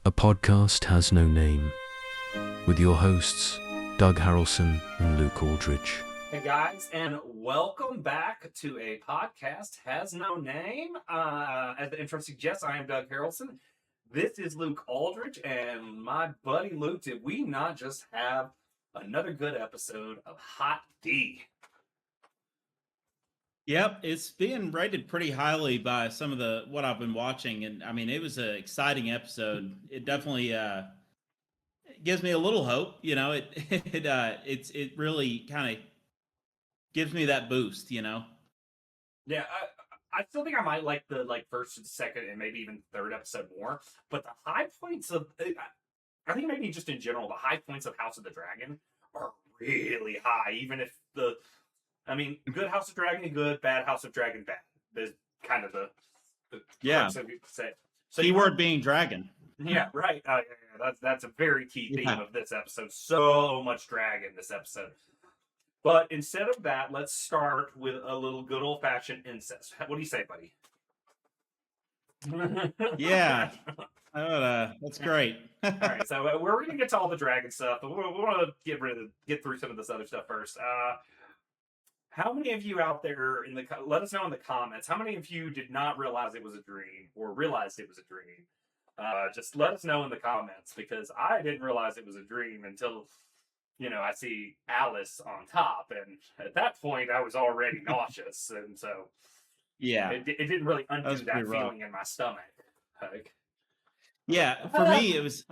A Podcast Has No Name, with your hosts, Doug Harrelson and Luke Aldridge. Hey guys, and welcome back to A Podcast Has No Name. As the intro suggests, I am Doug Harrelson. This is Luke Aldridge, and my buddy Luke, did we not just have another good episode of HOTD? Yep, it's being rated pretty highly by some of what I've been watching, and I mean it was an exciting episode. It definitely gives me a little hope. You know, it really kind of gives me that boost. You know. Yeah, I still think I might like the first and second and maybe even third episode more, but the high points of I think maybe just in general the high points of House of the Dragon are really high, even if good House of Dragon, good, bad House of Dragon, bad. There's kind of the Yeah. crux of it to say. So Keyword being dragon. Yeah, right. That's a very key theme of this episode. So much dragon this episode. But instead of that, let's start with a little good old fashioned incest. What do you say, buddy? Yeah. That's great. All right, so we're going to get to all the dragon stuff, but we want to get through some of this other stuff first. How many of you out there let us know in the comments, how many of you did not realize it was a dream or realized it was a dream? Just let us know in the comments, because I didn't realize it was a dream until, I see Alice on top. And at that point, I was already nauseous. And so Yeah, it didn't really undo that pretty rough. feeling in my stomach. Yeah, for me, it was,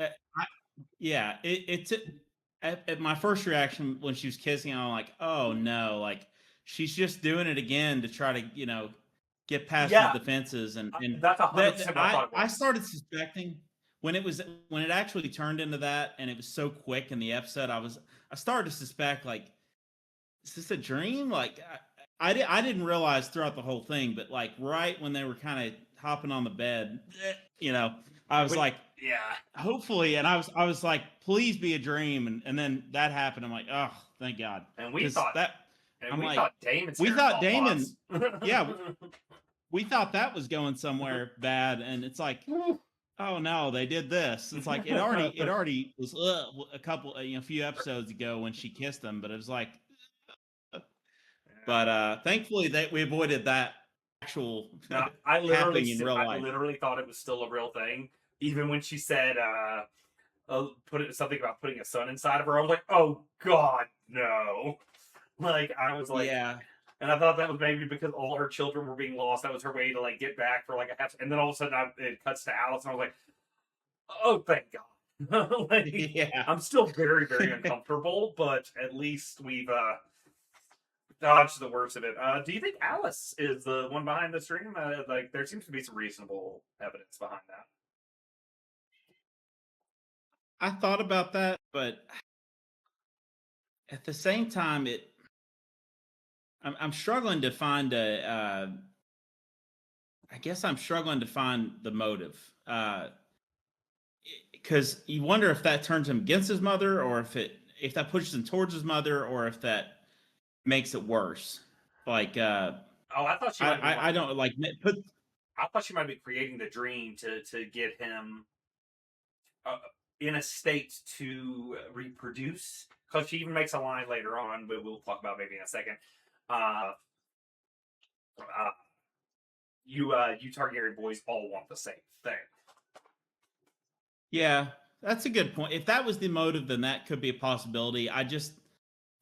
at my first reaction when she was kissing, I'm like, oh no, like she's just doing it again to try to, get past his defenses. And that's 100% I started suspecting when it actually turned into that, and it was so quick in the episode, I started to suspect, like, is this a dream? Like, I didn't realize throughout the whole thing, but like right when they were kind of hopping on the bed, I was like, yeah, hopefully, and I was like, please be a dream, and then that happened. I'm like, oh, thank God. And we thought that. And we thought Damon's Damon, yeah, we thought that was going somewhere bad, and it's like, oh no, they did this. It's like it already was a few episodes ago when she kissed him, but it was like, but thankfully we avoided that actual happening in real life. I literally thought it was still a real thing, even when she said something about putting a son inside of her. I was like, oh God, no. Like, I was like, yeah. And I thought that was maybe because all her children were being lost. That was her way to like get back for like a half. And then all of a sudden it cuts to Alice, and I was like, oh, thank God. Yeah. I'm still very, very uncomfortable, but at least we've dodged the worst of it. Do you think Alice is the one behind this dream? There seems to be some reasonable evidence behind that. I thought about that, but at the same time, I'm struggling to find I guess I'm struggling to find the motive, because you wonder if that turns him against his mother, or if that pushes him towards his mother, or if that makes it worse. Like, I thought she. I don't like put. I thought she might be creating the dream to get him in a state to reproduce. Because she even makes a line later on, but we'll talk about maybe in a second. You Targaryen boys all want the same thing. Yeah, that's a good point. If that was the motive, then that could be a possibility. I just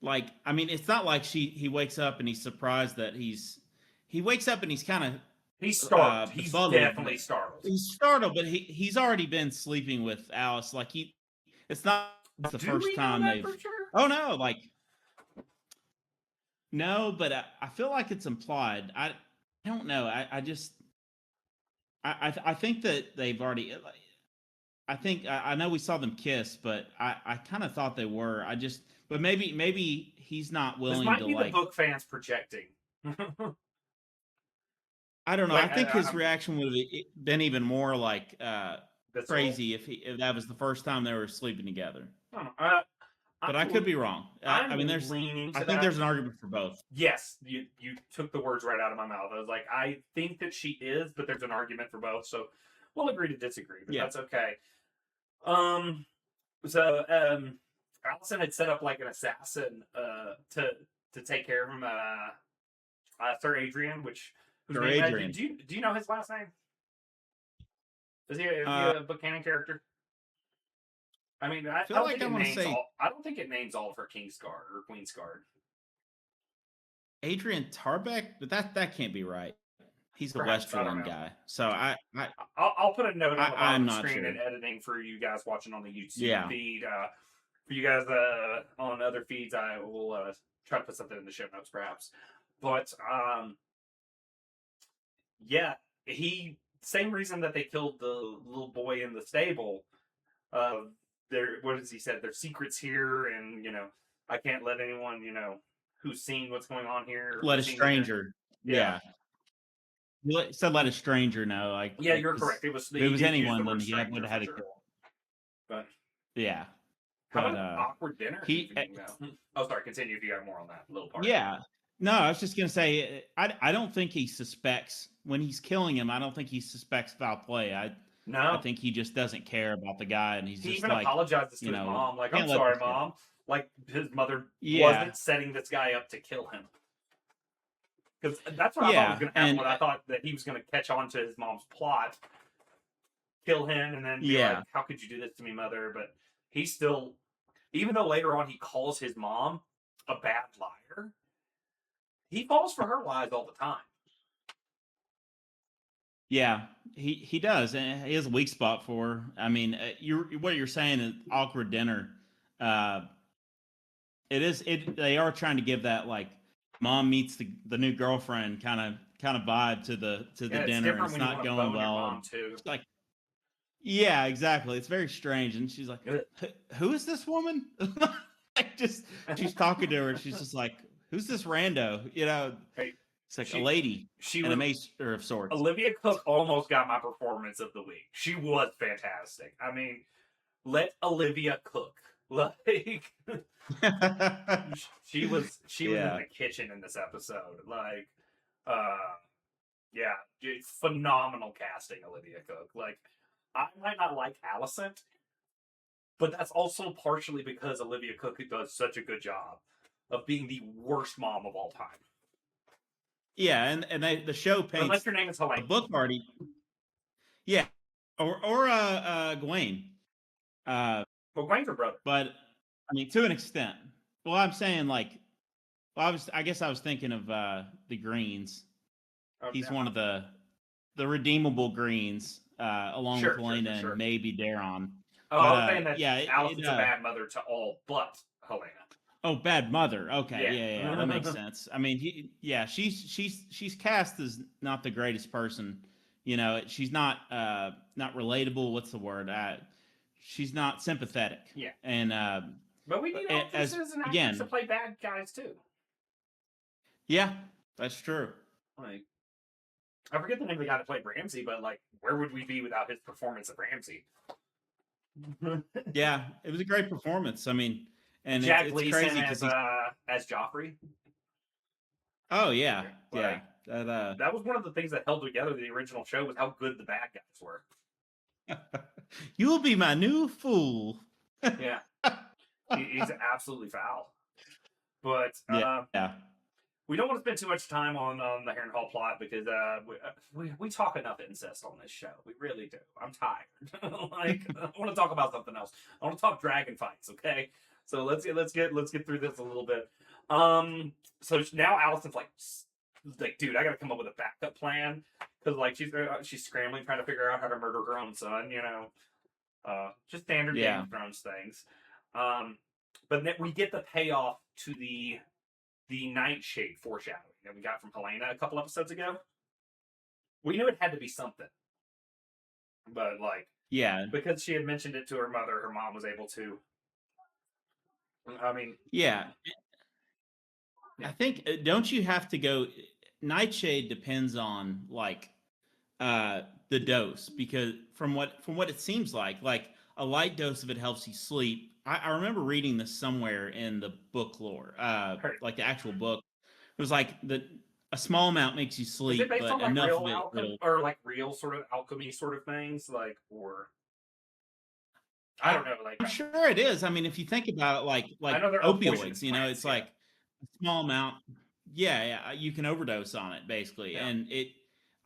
it's not like he wakes up and he's surprised that he wakes up and he's kind of he's startled. He's definitely startled. He's startled, but he's already been sleeping with Alice. Like it's not the first time they've. Sure? Oh no, no, but I feel like it's implied. I don't know. I think that they've already. I know we saw them kiss, but I kind of thought they were. But maybe he's not willing to. This might be the book fans projecting. I don't know. I think his reaction would have been even more crazy if that was the first time they were sleeping together. But I could be wrong. I think there's an argument for both. Yes, you took the words right out of my mouth. I was like, I think that she is, but there's an argument for both. So we'll agree to disagree, but that's okay. So Allison had set up like an assassin to take care of him. Sir Adrian, whose Or name Adrian. do you know his last name? Is he a book canon character? I mean, I feel don't like think I it wanna names say- all. I don't think it names all for Kingsguard or Queensguard. Adrian Tarbeck, but that can't be right. He's a Perhaps, I don't Westerland know. guy. So I'll put a note on the bottom I'm of the not screen sure. in editing for you guys watching on the YouTube Yeah. feed. For you guys on other feeds, I will try to put something in the show notes, perhaps. But yeah, he same reason that they killed the little boy in the stable. What has he said? There's secrets here, and I can't let anyone who's seen what's going on here. Let a who's seen here. stranger. Yeah. Said let a stranger know. Like Yeah, you're 'cause correct. It was if it was did use anyone, the then word he would stranger have had for to sure. kill. But Yeah. how But about awkward dinner? he Oh, sorry. Continue if you got more on that little part. yeah. No, I was just gonna say I don't think he suspects when he's killing him. I don't think he suspects foul play. I No, think he just doesn't care about the guy, and he's he just even like, apologizes to you his know, mom. Like, can't I'm let sorry, this get- mom. Like his mother Yeah. wasn't setting this guy up to kill him. Because that's what I thought Yeah, was going to happen. and When I thought that he was going to catch on to his mom's plot, kill him, and then be Yeah. like, "How could you do this to me, mother?" But he still, even though later on he calls his mom a bad liar, he falls for her lies all the time. yeah, he does, and he has a weak spot for her. I mean, what you're saying is awkward dinner. It is it. They are trying to give that like mom meets the new girlfriend kind of vibe to the Yeah, it's dinner, and different it's when you not want to going bone your well. mom And too. it's like, yeah, exactly. It's very strange, and she's like, "Who is this woman?" Like, just she's talking to her, and she's just like, "Who's this rando?" Hey, It's like a lady she and was a maester of sorts. Olivia Cook almost got my performance of the week. She was fantastic. I mean, let Olivia cook. Like she was in Yeah. the kitchen in this episode. Like, yeah, phenomenal casting, Olivia Cook. Like, I might not like Allison, but that's also partially because Olivia Cook does such a good job of being the worst mom of all time. Yeah, and the show paints Unless your name is a Helene. book party. Yeah, or Gawain. Well, Gawain's her brother. But I mean, to an extent. Well, I'm saying like, I guess I was thinking of the Greens. He's one of the redeemable Greens, along with Helena and maybe Daron. Oh, I was saying that yeah, Allison's a bad mother to all but Helena. Oh, bad mother. Okay, Yeah. yeah, that makes sense. I mean, she's cast as not the greatest person. She's not relatable. What's the word? She's not sympathetic. Yeah. And but we need actresses and actors to play bad guys too. Yeah, that's true. Like, I forget the name of the guy that played Ramsey, but like, where would we be without his performance of Ramsey? Yeah, it was a great performance. I mean, and Jack it's Gleason crazy because as Joffrey. Oh yeah, like, yeah. That was one of the things that held together the original show was how good the bad guys were. You'll be my new fool. Yeah, he's absolutely foul. But yeah. We don't want to spend too much time on the Harrenhal plot because we talk enough incest on this show. We really do. I'm tired. Like, I want to talk about something else. I want to talk dragon fights. Okay, so let's get through this a little bit. So now Allison's like, dude, I got to come up with a backup plan because like she's scrambling trying to figure out how to murder her own son. Just standard Game of Thrones things. But then we get the payoff to the nightshade foreshadowing that we got from Helena a couple episodes ago. We knew it had to be something. But, like, yeah, because she had mentioned it to her mother, her mom was able to. I mean, yeah. I think, don't you have to go? Nightshade depends on like the dose, because from what it seems like a light dose of it helps you sleep. I remember reading this somewhere in the book lore, like the actual book. It was like a small amount makes you sleep, is it based but on like enough real of it alchemy, or like real sort of alchemy sort of things, like, or I don't know. Like, I'm sure it is. I mean, if you think about it, I know there are poisonous opioids, you know, plants, it's yeah. like a small amount. Yeah, yeah, you can overdose on it basically, Yeah. and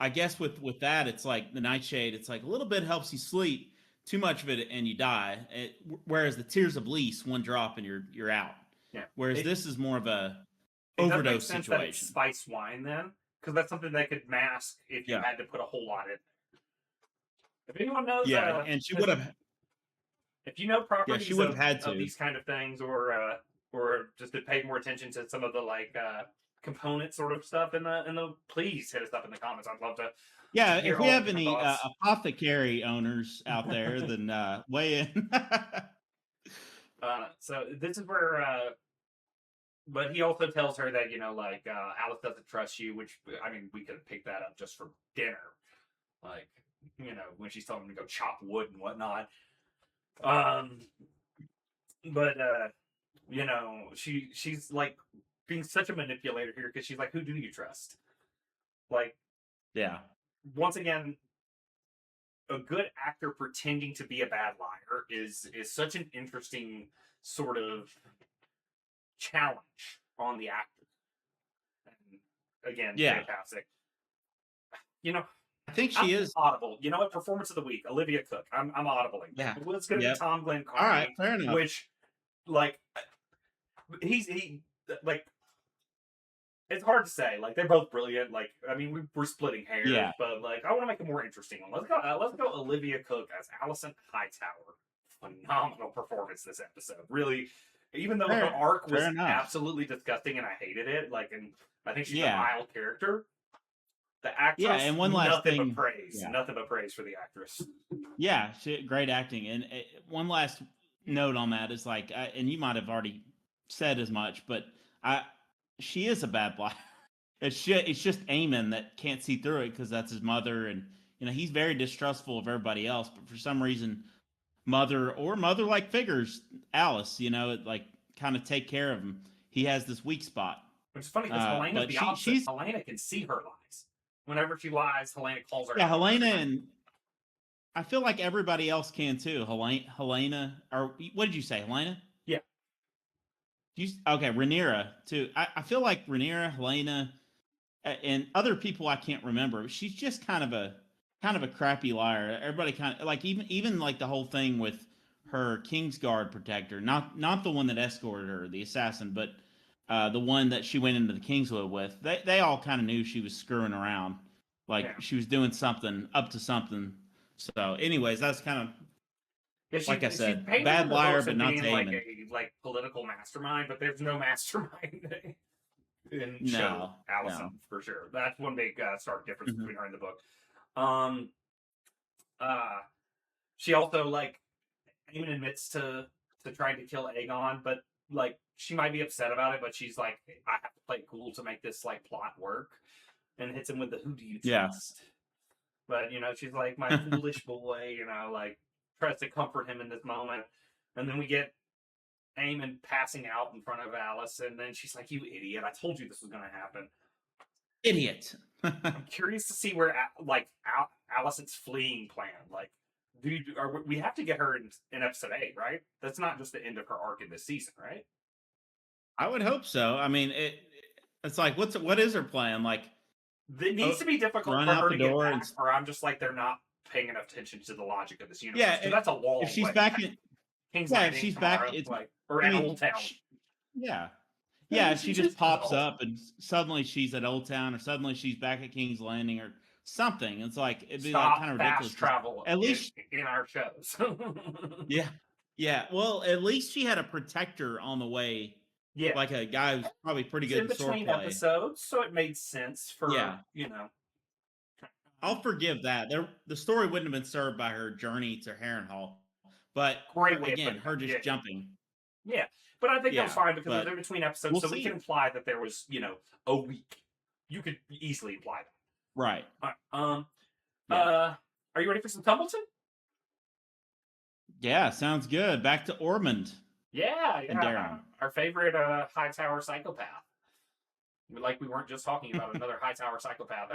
I guess with that, it's like the nightshade. It's like a little bit helps you sleep. Too much of it and you die. Whereas the tears of Lease, one drop and you're out. Yeah. Whereas this is more of a It does make overdose sense that it's situation. spice wine then, because that's something they could mask if you Yeah, had to put a whole lot in. If anyone knows, yeah, and she would have. if you know Yeah, she properties would have had of to. these kind of things, or just to pay more attention to some of the component sort of stuff in the please hit us up in the comments. I'd love to Yeah, hear if we all the have different any thoughts. apothecary owners out there, then weigh in. So this is where but he also tells her that Alice doesn't trust you, which I mean we could have picked that up just for dinner, like when she's telling him to go chop wood and whatnot. Um, but she's like being such a manipulator here because she's like, who do you trust? Like, Yeah, once again, a good actor pretending to be a bad liar is such an interesting sort of challenge on the actor. And again, yeah. fantastic. You know, I think I'm she is. audible. You know what? Performance of the week, Olivia Cook. I'm audibling. Yeah. It's going to Yep. be Tom Glenn All right, Carney, fair enough. which, like, he like. It's hard to say. Like, they're both brilliant. Like, I mean, we're splitting hairs, Yeah. but like, I want to make it more interesting. Let's go. Olivia Cook as Allison Hightower. Phenomenal performance this episode. Really, even though her arc was absolutely disgusting and I hated it. Like, and I think she's a vile character. The actress, and one last nothing thing, but praise. Nothing but praise for the actress. Yeah, great acting. And one last note on that is like, and you might have already said as much, but she is a bad liar. It's just Eamon that can't see through it because that's his mother, and he's very distrustful of everybody else. But for some reason, mother-like figures, Alice, like kind of take care of him. He has this weak spot. Which is funny because Helena's the opposite. Helena can see her lies. Whenever she lies, Helena calls her. Yeah, Helena, and I feel like everybody else can too. Helena, or what did you say, Helena? Yeah. Okay, Rhaenyra too. I feel like Rhaenyra, Helena, and other people I can't remember. She's just kind of a crappy liar. Everybody kind of like even like the whole thing with her Kingsguard protector, not the one that escorted her, the assassin, but the one that she went into the Kingswood with. They all kind of knew she was screwing around, like she was doing something, up to something. So, anyways, that's kind of like I said, bad liar, but not Damon. Like political mastermind, but there's no mastermind in show Allison for sure. That's one big stark difference between her and the book. She also even admits to trying to kill Aegon, but like she might be upset about it, but she's like, I have to play it cool to make this like plot work, and hits him with the who do you trust? But she's like, my foolish boy, like tries to comfort him in this moment, and then we get Aemon passing out in front of Alice, and then she's like, you idiot, I told you this was going to happen. Idiot. I'm curious to see where Allison's fleeing plan. Like, we have to get her in episode 8, right? That's not just the end of her arc in this season, right? I would hope so. I mean, it's like, what is her plan? Like, it needs to be difficult for her to get back, or I'm just like, they're not paying enough attention to the logic of this universe. Yeah, that's a long if she's back in King's Landing, if she's back, it's like, or in Old Town. Yeah, she just pops up and suddenly she's at Old Town, or suddenly she's back at King's Landing, or something. It's like it'd be like kind of ridiculous. Fast travel, at least in our shows. yeah. Well, at least she had a protector on the way. Yeah, like a guy who's probably pretty good at sword play. Episodes, so it made sense for I'll forgive that. The story wouldn't have been served by her journey to Harrenhal, but again, her just jumping. Yeah, but I think that was fine because they're between episodes, so we can imply that there was, a week. You could easily imply that. Right. Are you ready for some Tumbleton? Yeah, sounds good. Back to Ormond. Yeah. Our favorite Hightower psychopath. Like we weren't just talking about another Hightower psychopath.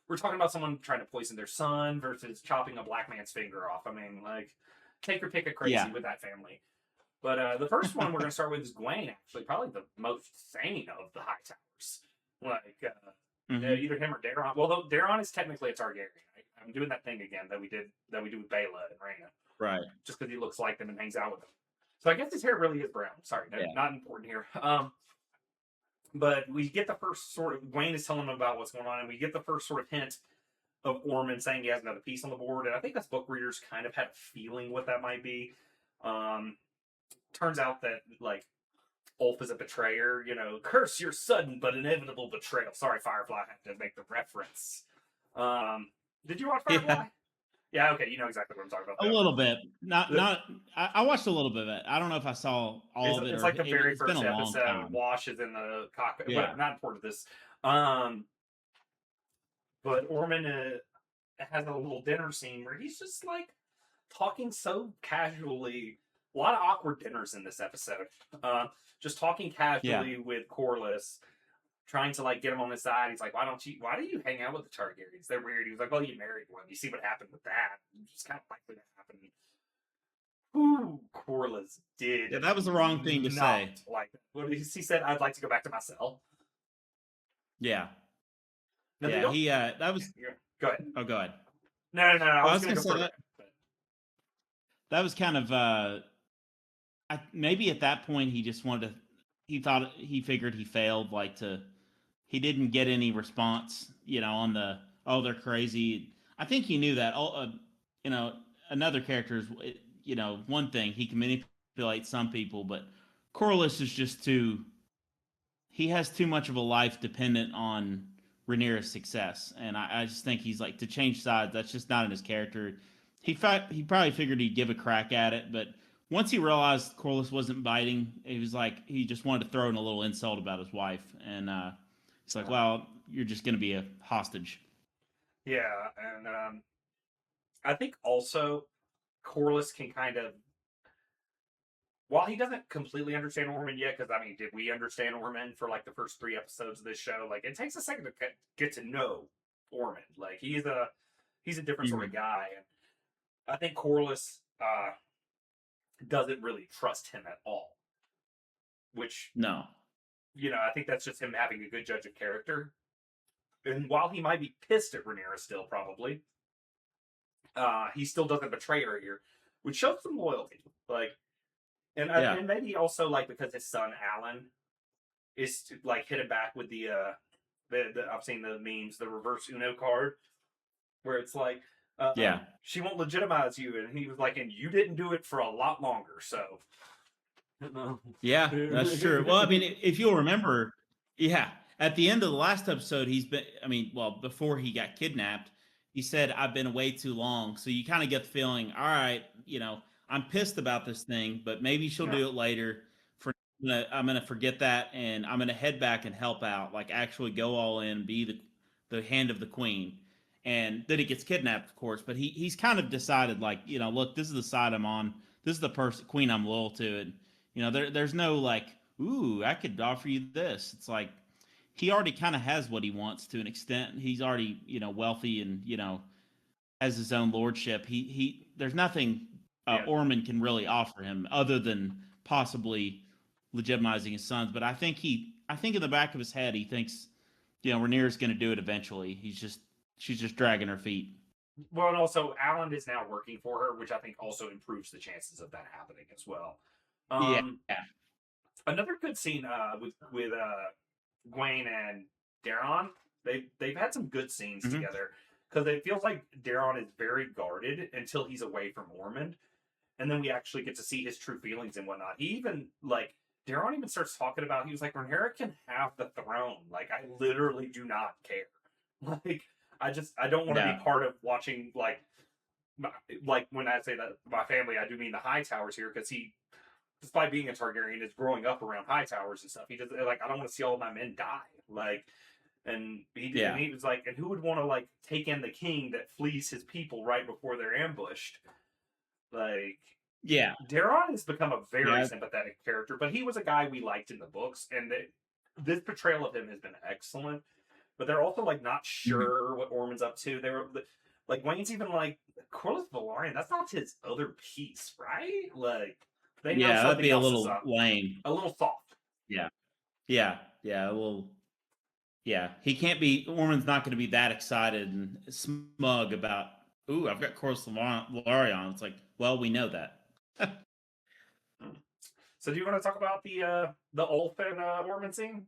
We're talking about someone trying to poison their son versus chopping a black man's finger off. I mean, like, take your pick of crazy Yeah. with that family. But the first one we're going to start with is Gwen, actually, probably the most sane of the Hightowers. Like, either him or Daron. Well, though Daron is technically a Targaryen. I'm doing that thing again that we do with Bela and Rhaena. Right. Just because he looks like them and hangs out with them. So I guess his hair really is brown. Sorry, not important here. But we get the first sort of, Gwen is telling him about what's going on, and we get the first sort of hint of Ormond saying he has another piece on the board, and I think us book readers kind of had a feeling what that might be. Turns out that, like, Ulf is a betrayer, curse your sudden but inevitable betrayal. Sorry, Firefly, I have to make the reference. Did you watch Firefly? Yeah, okay, you know exactly what I'm talking about. A little bit. I watched a little bit of it. I don't know if I saw all of it. It's like the very it's first been a long episode. time. Wash is in the cockpit. Yeah. Not important to this. But Ormond has a little dinner scene where he's just like talking so casually. A lot of awkward dinners in this episode. Just talking casually with Corlys, trying to like get him on his side. He's like, why do you hang out with the Targaryens? They're weird. He was like, well, you married one. You see what happened with that. It's kind of likely to happen. Ooh, Corlys did. Yeah, that was the wrong thing to say. Like, he said, I'd like to go back to my cell. Yeah. No, that was. Go ahead. Oh, go ahead. No. I was going to say that was kind of. Maybe at that point he just wanted to. He figured he failed. He didn't get any response. On the they're crazy. I think he knew that. Another character is. One thing, he can manipulate some people, but Corlys is just he has too much of a life dependent on Rhaenyra's success. And I just think he's like, to change sides, that's just not in his character. He probably figured he'd give a crack at it, but once he realized Corlys wasn't biting, he was like, he just wanted to throw in a little insult about his wife. And it's like, well, you're just going to be a hostage. Yeah, and I think also Corlys can kind of, while he doesn't completely understand Ormond yet, because did we understand Ormond for like the first 3 episodes of this show? Like, it takes a second to get to know Ormond. Like, he's a different sort of guy, and I think Corlys doesn't really trust him at all. Which, no, I think that's just him having a good judge of character. And while he might be pissed at Rhaenyra still, probably, he still doesn't betray her here, which shows some loyalty. Like, and maybe also like because his son Alan is like hit it back with the I've seen the memes, the reverse Uno card, where it's like, she won't legitimize you, and he was like, and you didn't do it for a lot longer, so. Yeah, that's true. Well, if you'll remember, at the end of the last episode, before he got kidnapped, he said, I've been away too long. So you kind of get the feeling, all right, I'm pissed about this thing, but maybe she'll do it later. I'm going to forget that, and I'm going to head back and help out, like actually go all in, be the hand of the queen. And then he gets kidnapped, of course, but he's kind of decided, like, look, this is the side I'm on. This is the queen I'm loyal to. And, there's no like, ooh, I could offer you this. It's like, he already kind of has what he wants to an extent. He's already, wealthy and, has his own lordship. There's nothing Ormond can really offer him other than possibly legitimizing his sons. But I think in the back of his head, he thinks, Rhaenyra's going to do it eventually. She's just dragging her feet. Well, and also Alan is now working for her, which I think also improves the chances of that happening as well. Another good scene with Gwen and Daron. They've had some good scenes together, because it feels like Daron is very guarded until he's away from Ormond, and then we actually get to see his true feelings and whatnot. He even Daron even starts talking about, he was like, Rhaenyra can have the throne. Like, I literally do not care. Like, I don't want to be part of watching, like when I say that my family, I do mean the Hightowers here, because he, despite being a Targaryen, is growing up around Hightowers and stuff. He does, like, I don't want to see all of my men die. Like, and he did, and he was like, and who would want to like take in the king that flees his people right before they're ambushed? Like, Daron has become a very sympathetic character, but he was a guy we liked in the books, and this portrayal of him has been excellent. But they're also like not sure what Ormond's up to. Like Wayne's even like Corliss Valarian. That's not his other piece, right? Like they know Yeah, that'd something be a else is little up. lame. A little soft. Yeah. Yeah. Yeah. A little. Yeah. He can't be. Orman's not going to be that excited and smug about, ooh, I've got Corliss Valarian. It's like, well, we know that. So do you want to talk about the Ulf and Orman scene?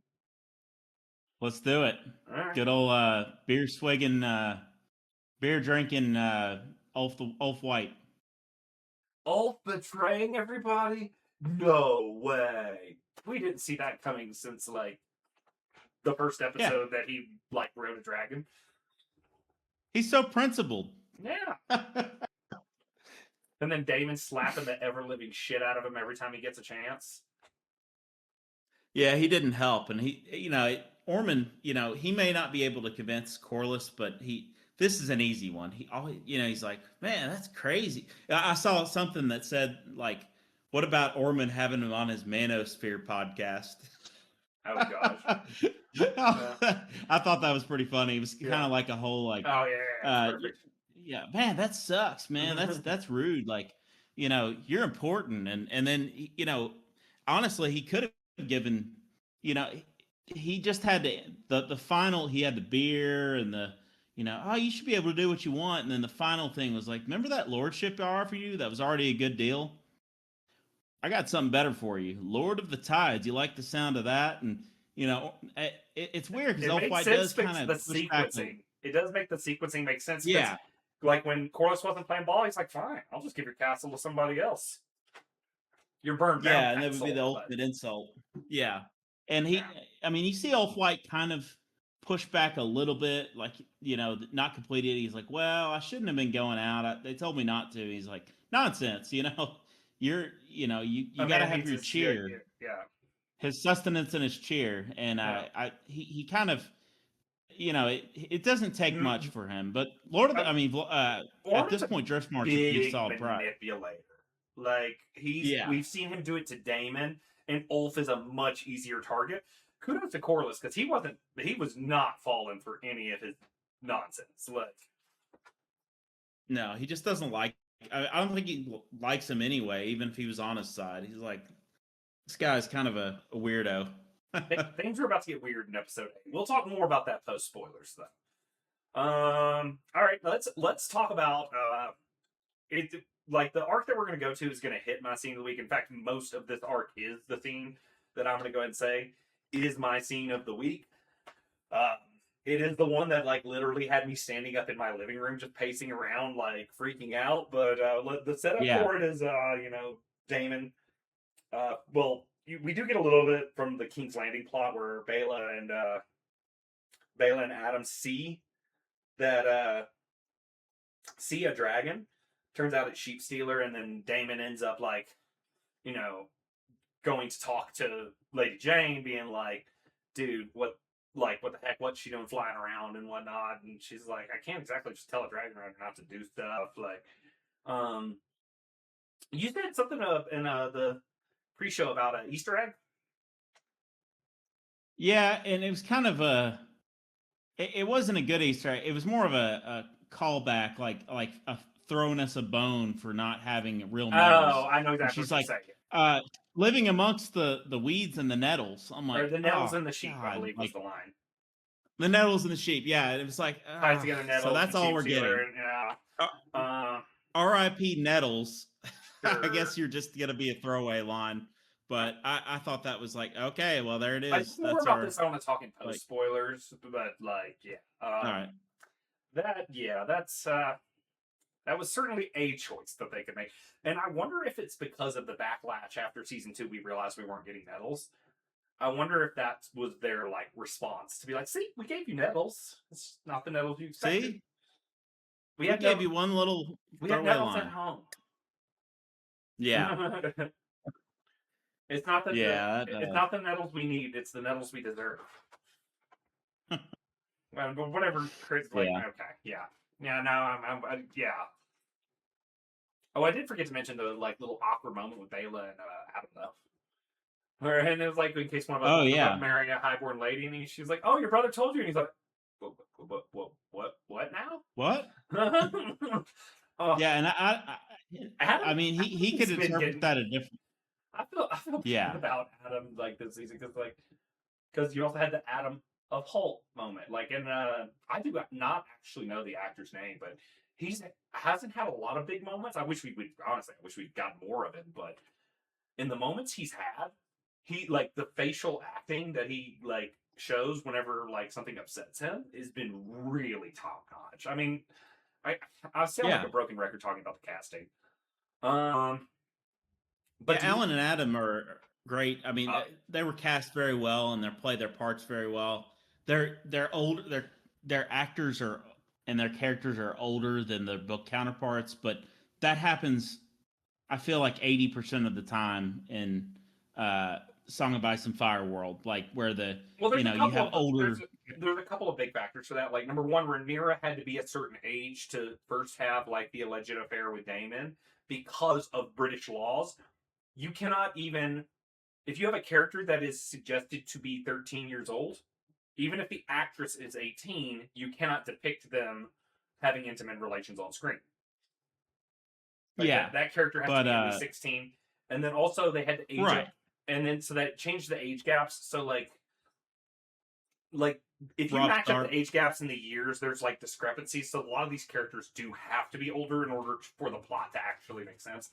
Let's do it. All right. Good old beer swigging, beer drinking Ulf White. Ulf betraying everybody? No way. We didn't see that coming since like the first episode that he like rode a dragon. He's so principled. Yeah. And then Damon slapping the ever living shit out of him every time he gets a chance. Yeah, he didn't help, and Orman, he may not be able to convince Corliss, but this is an easy one. He's like, man, that's crazy. I saw something that said like, what about Orman having him on his Manosphere podcast? Oh gosh. I thought that was pretty funny. It was kind of like a whole like, oh yeah, yeah, man, that sucks, man. That's rude. Like, you're important, and then honestly, he could have given, he just had the final. He had the beer and the, oh, you should be able to do what you want, and then the final thing was like, remember that lordship I offered you? That was already a good deal. I got something better for you, Lord of the Tides. You like the sound of that? And it's weird because Elf White does kind of the sequencing. It does make the sequencing make sense. Yeah. Like when Corliss wasn't playing ball, he's like, fine, I'll just give your castle to somebody else. You're burned down. Yeah, and that would be the ultimate insult. Yeah. And you see Elf White kind of push back a little bit, like, not completed. He's like, well, I shouldn't have been going out. They told me not to. He's like, nonsense, you got to have your cheer. Yeah. His sustenance and his cheer. And he kind of, it doesn't take much for him, but at this point, Driftmark should be solid pride. Manipulator. Like we've seen him do it to Damon, and Ulf is a much easier target. Kudos to Corliss because he was not falling for any of his nonsense. Like, no, he just doesn't like. I don't think he likes him anyway. Even if he was on his side, he's like, this guy's kind of a weirdo. Things are about to get weird in episode 8. We'll talk more about that post spoilers though. All right, let's talk about it. Like the arc that we're going to go to is going to hit my scene of the week. In fact, most of this arc is the scene that I'm going to go ahead and say is my scene of the week. It is the one that like literally had me standing up in my living room, just pacing around, like freaking out. But the setup for it is, Damon. We do get a little bit from the King's Landing plot where Bela and Adam see a dragon. Turns out it's Sheep Stealer, and then Damon ends up like, going to talk to Lady Jane, being like, dude, what the heck, what's she doing flying around and whatnot? And she's like, I can't exactly just tell a dragon rider not to do stuff. Like, you said something in the pre-show about an Easter egg? Yeah, and it was kind of it wasn't a good Easter egg. It was more of a callback, like throwing us a bone for not having real nettles. Oh, I know exactly she's what like, you're saying. Living amongst the weeds and the nettles. I'm like, or the nettles and the sheep, God, I believe was like, the line. The nettles and the sheep, yeah. It was like, ties together nettles, so that's all we're getting. Yeah. R.I.P. Nettles. Sure. I guess you're just gonna be a throwaway line, but I thought that was like, okay, well there it is. More about this. I want to talk in post spoilers, but all right. That was certainly a choice that they could make, and I wonder if it's because of the backlash after season 2. We realized we weren't getting nettles. I wonder if that was their like response to be like, "See, we gave you nettles. It's not the nettles you expected." See, we gave you one little. We had nettles at home. Yeah. It's not the it's not the nettles we need. It's the nettles we deserve. Well, but whatever. Chris, like, okay, yeah. No, yeah. Oh, I did forget to mention the like little awkward moment with Bela and Adam though. And it was like in case one of us was marrying a highborn lady, and she's like, "Oh, your brother told you," and he's like, what now? What? Oh, Yeah, and I Adam, mean, he Adam's could been interpret getting. that a different. I feel bad Yeah, about Adam like this season because you also had the Adam of Holt moment. Like, and I do not actually know the actor's name, but he's hasn't had a lot of big moments. I wish we would honestly. I wish we'd got more of him, but in the moments he's had, he like the facial acting that he like shows whenever like something upsets him has been really top notch. I mean, I I sound like yeah, a broken record talking about the casting. Um, yeah. but do you? Alan and Adam are great. I mean, Uh, they were cast very well and they play their parts very well. They're old. Their actors are and their characters are older than their book counterparts, but that happens. I feel like 80% of the time in Song of Ice and Fire world, like where well, there's a you couple have of older. there's a couple of big factors for that. Like number one, Rhaenyra had to be a certain age to first have like the alleged affair with Daemon because of British laws. You cannot even if you have a character that is suggested to be 13 years old, even if the actress is 18, you cannot depict them having intimate relations on screen. Like Yeah, that character has to but be at least 16. And then also they had to age right, up and then so that changed the age gaps. So like if you rough match up start. the age gaps in the years, there's like discrepancies. So a lot of these characters do have to be older in order for the plot to actually make sense.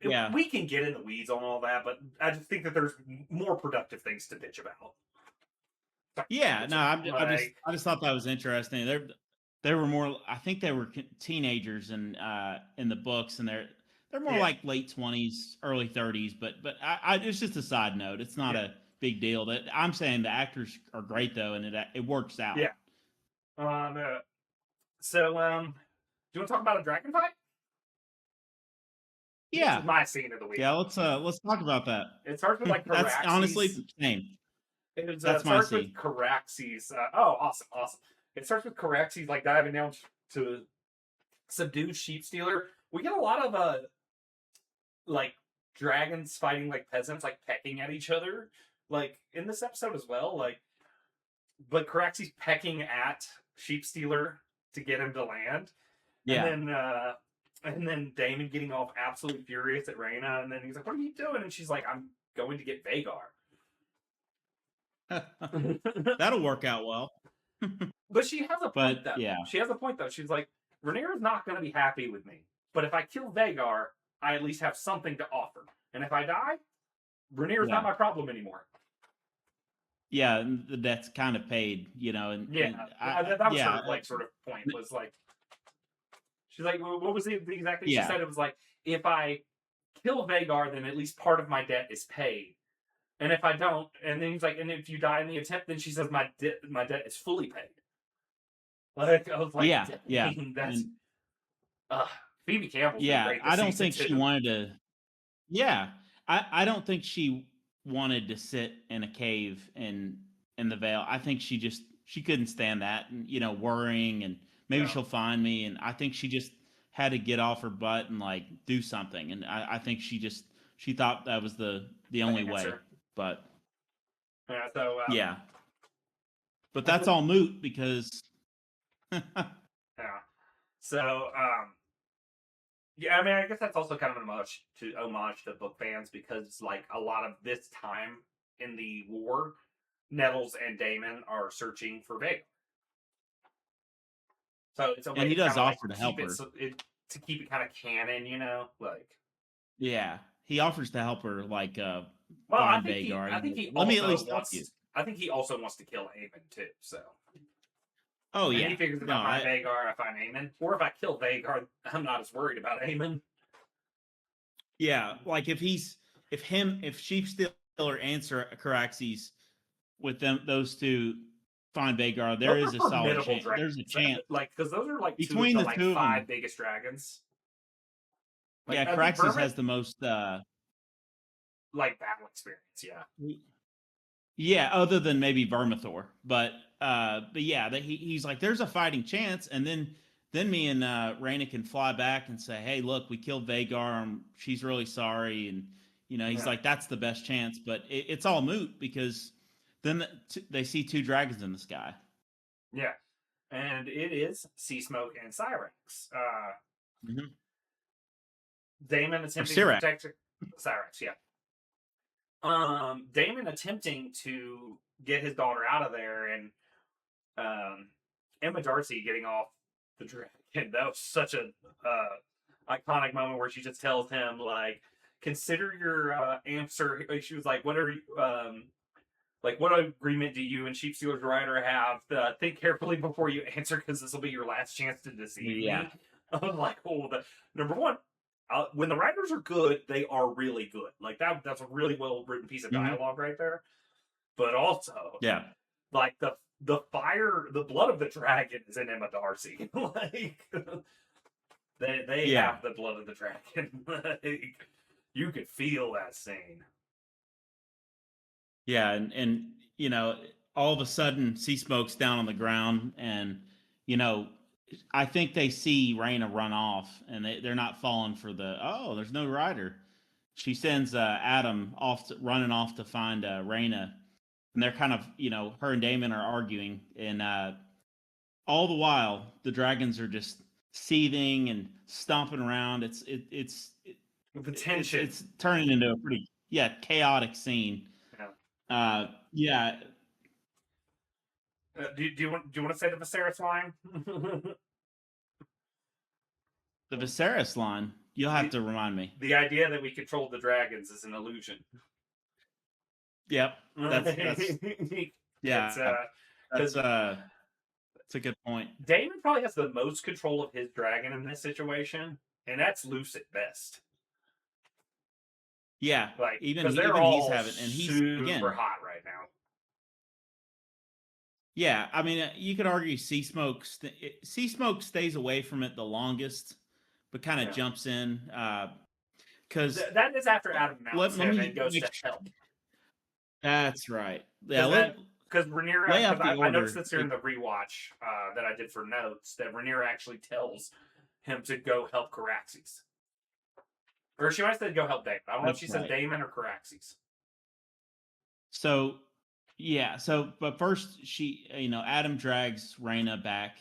Yeah, We can get in the weeds on all that, but I just think that there's more productive things to bitch about. yeah. No, Like, I just thought that was interesting. They were more. I think they were teenagers in the books, and they're more yeah, like late 20s, early 30s. But it's just a side note. It's not yeah, a big deal. That I'm saying the actors are great though, and it works out. yeah. Um, uh, do you want to talk about a dragon fight? This is Yeah, my scene of the week. yeah. Let's talk about that. It starts with like That's honestly Caraxes. same. It That's my starts with scene. Caraxes. Oh, awesome, awesome. It starts with Caraxes like diving down to subdue Sheep Stealer. We get a lot of like dragons fighting like peasants, like pecking at each other, like in this episode as well. Like, but Caraxes pecking at Sheep Stealer to get him to land, and Yeah. then Damon getting all absolutely furious at Rhaena, and then he's like, "What are you doing?" And she's like, "I'm going to get Vagar." That'll work out well. But she has a point But though. yeah, She has a point though. She's like, Rhaenyra's not going to be happy with me, but if I kill Vagar, I at least have something to offer. And if I die, Rhaenyra's not yeah, my problem anymore. yeah. That's kind of paid, Yeah, and that was yeah, her like sort of point. Was like, she's like, what was the exact thing she yeah, said? It was like, if I kill Vagar, then at least part of my debt is paid. And if I don't, and then he's like, and if you die in the attempt, then she says my debt is fully paid. Like I was like, yeah, yeah, that's and Phoebe Campbell's been yeah. great this I don't season think she too. wanted to. Yeah, I don't think she wanted to sit in a cave in the Vale. I think she couldn't stand that, and worrying, and maybe No, she'll find me. And I think she just had to get off her butt and like do something. And I think she thought that was the the only way. answer. But Yeah, so yeah, but that's all moot because yeah, so yeah, I mean, I guess that's also kind of an homage to book fans because like a lot of this time in the war, Nettles and Damon are searching for Vega. So it's a and way he to does kind of like offer to keep help it, her. to keep it kind of canon, like. Yeah, he offers to help her like Well, find Vagar. I think he Let me at also least help you. wants. I think he also wants to kill Aemon too. So, Oh and yeah, he figures if no, I find Vagar, I find Aemon, or if I kill Vagar, I'm not as worried about Aemon. yeah, like if Sheep Stealer answer Caraxes with those two find Vagar, there Those is are a solid formidable chance. There's a dragons, chance like because those are like two of between the the like two of five them. biggest dragons. Like Yeah, I think Caraxes Vermin, has the most. like battle experience. Yeah, Yeah, other than maybe Vermithor, but yeah, he's like, there's a fighting chance, and then me and Raina can fly back and say, hey, look, we killed Vagar, and she's really sorry, and he's yeah, like, that's the best chance, but it's all moot because then they see two dragons in the sky. yeah. and it is Sea Smoke and Cyrax. Damon attempting to protect Cyrax, yeah. Damon attempting to get his daughter out of there, and Emma Darcy getting off the dragon. That was such a iconic moment where she just tells him, like, consider your answer. She was like, what are you, like, what agreement do you and Sheep Stealer's Rider have? Think carefully before you answer, because this will be your last chance to deceive me. I was like, oh, number one, when the writers are good, they are really good. Like, that's a really well written piece of dialogue right there. But also, like the fire, the blood of the dragon is in Emma Darcy. Like, they have the blood of the dragon. Like, you could feel that scene. Yeah, and you know, all of a sudden, Sea Smoke's down on the ground, and you know, I think they see Raina run off, and they're not falling for there's no rider. She sends Adam running off to find Raina, and they're kind of, you know, her and Damon are arguing, and all the while the dragons are just seething and stomping around. It's the tension. It's turning into a pretty chaotic scene. Yeah. Do you want to say the Viserys line? The Viserys line? You'll have to remind me. The idea that we control the dragons is an illusion. Yep. That's a good point. Damon probably has the most control of his dragon in this situation, and that's loose at best. Yeah, like even he's having, and he's super hot right now. Yeah, I mean, you could argue Sea Smoke stays away from it the longest, but kind of jumps in because that is after Adam mounts him and goes to help. That's right. Yeah, because Rhaenyra, I noticed this during the rewatch that I did for notes, that Rhaenyra actually tells him to go help Caraxes. Or she might have said go help Damon. I don't know if she said Damon or Caraxes. So, but first Adam drags Raina back,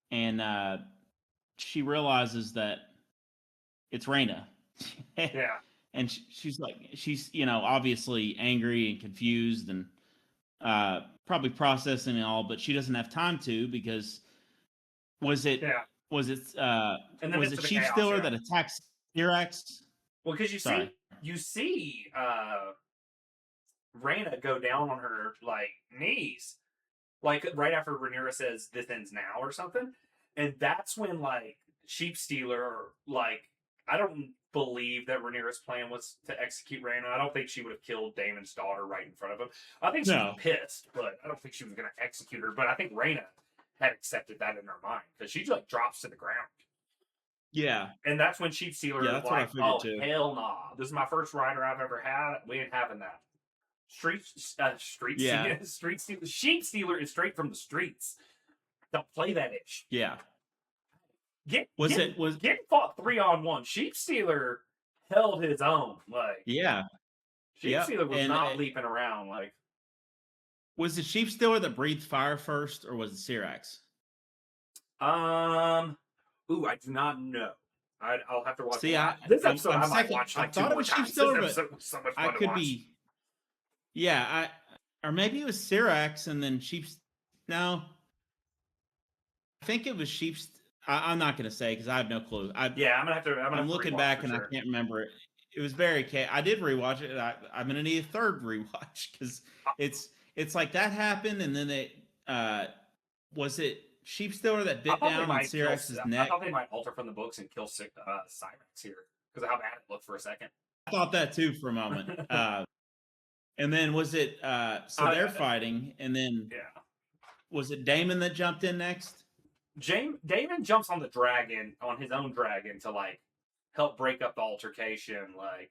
and she realizes that it's Raina. Yeah. And she's obviously angry and confused and probably processing it all, but she doesn't have time to, because was it Sheep Stealer that attacks Syrax? Well, because you see Raina go down on her knees, right after Rhaenyra says this ends now or something, and that's when Sheep Stealer I don't believe that Rhaenyra's plan was to execute Raina. I don't think she would have killed Daemon's daughter right in front of him. I think she was pissed, but I don't think she was going to execute her. But I think Raina had accepted that in her mind, because she drops to the ground. Yeah. And that's when Sheep Stealer was like, oh, hell nah. This is my first rider I've ever had. We ain't having that. Sheep Stealer is straight from the streets. Don't play that ish. Yeah. Getting fought 3-on-1. Sheep Stealer held his own. Sheep Stealer was not leaping around. Was it Sheep Stealer that breathed fire first, or was it Syrax? I do not know. I'll have to watch. This episode I might watch I thought it was Sheep Stealer, but so much fun I could be. Yeah, or maybe it was Syrax and then Sheep. No, I think it was Sheep. I'm not going to say, because I have no clue. I'm gonna have to. I'm looking back and I can't remember it. It was very. I did rewatch it. I'm gonna need a third rewatch, because it's like that happened, and then it was it Sheep Stealer that bit down on Syrax's neck. I thought they might alter from the books and kill Cyrax here, because of how bad it looked for a second. I thought that too for a moment. And then was it they're fighting, and then was it Damon that jumped in next? Damon jumps on his own dragon to help break up the altercation, I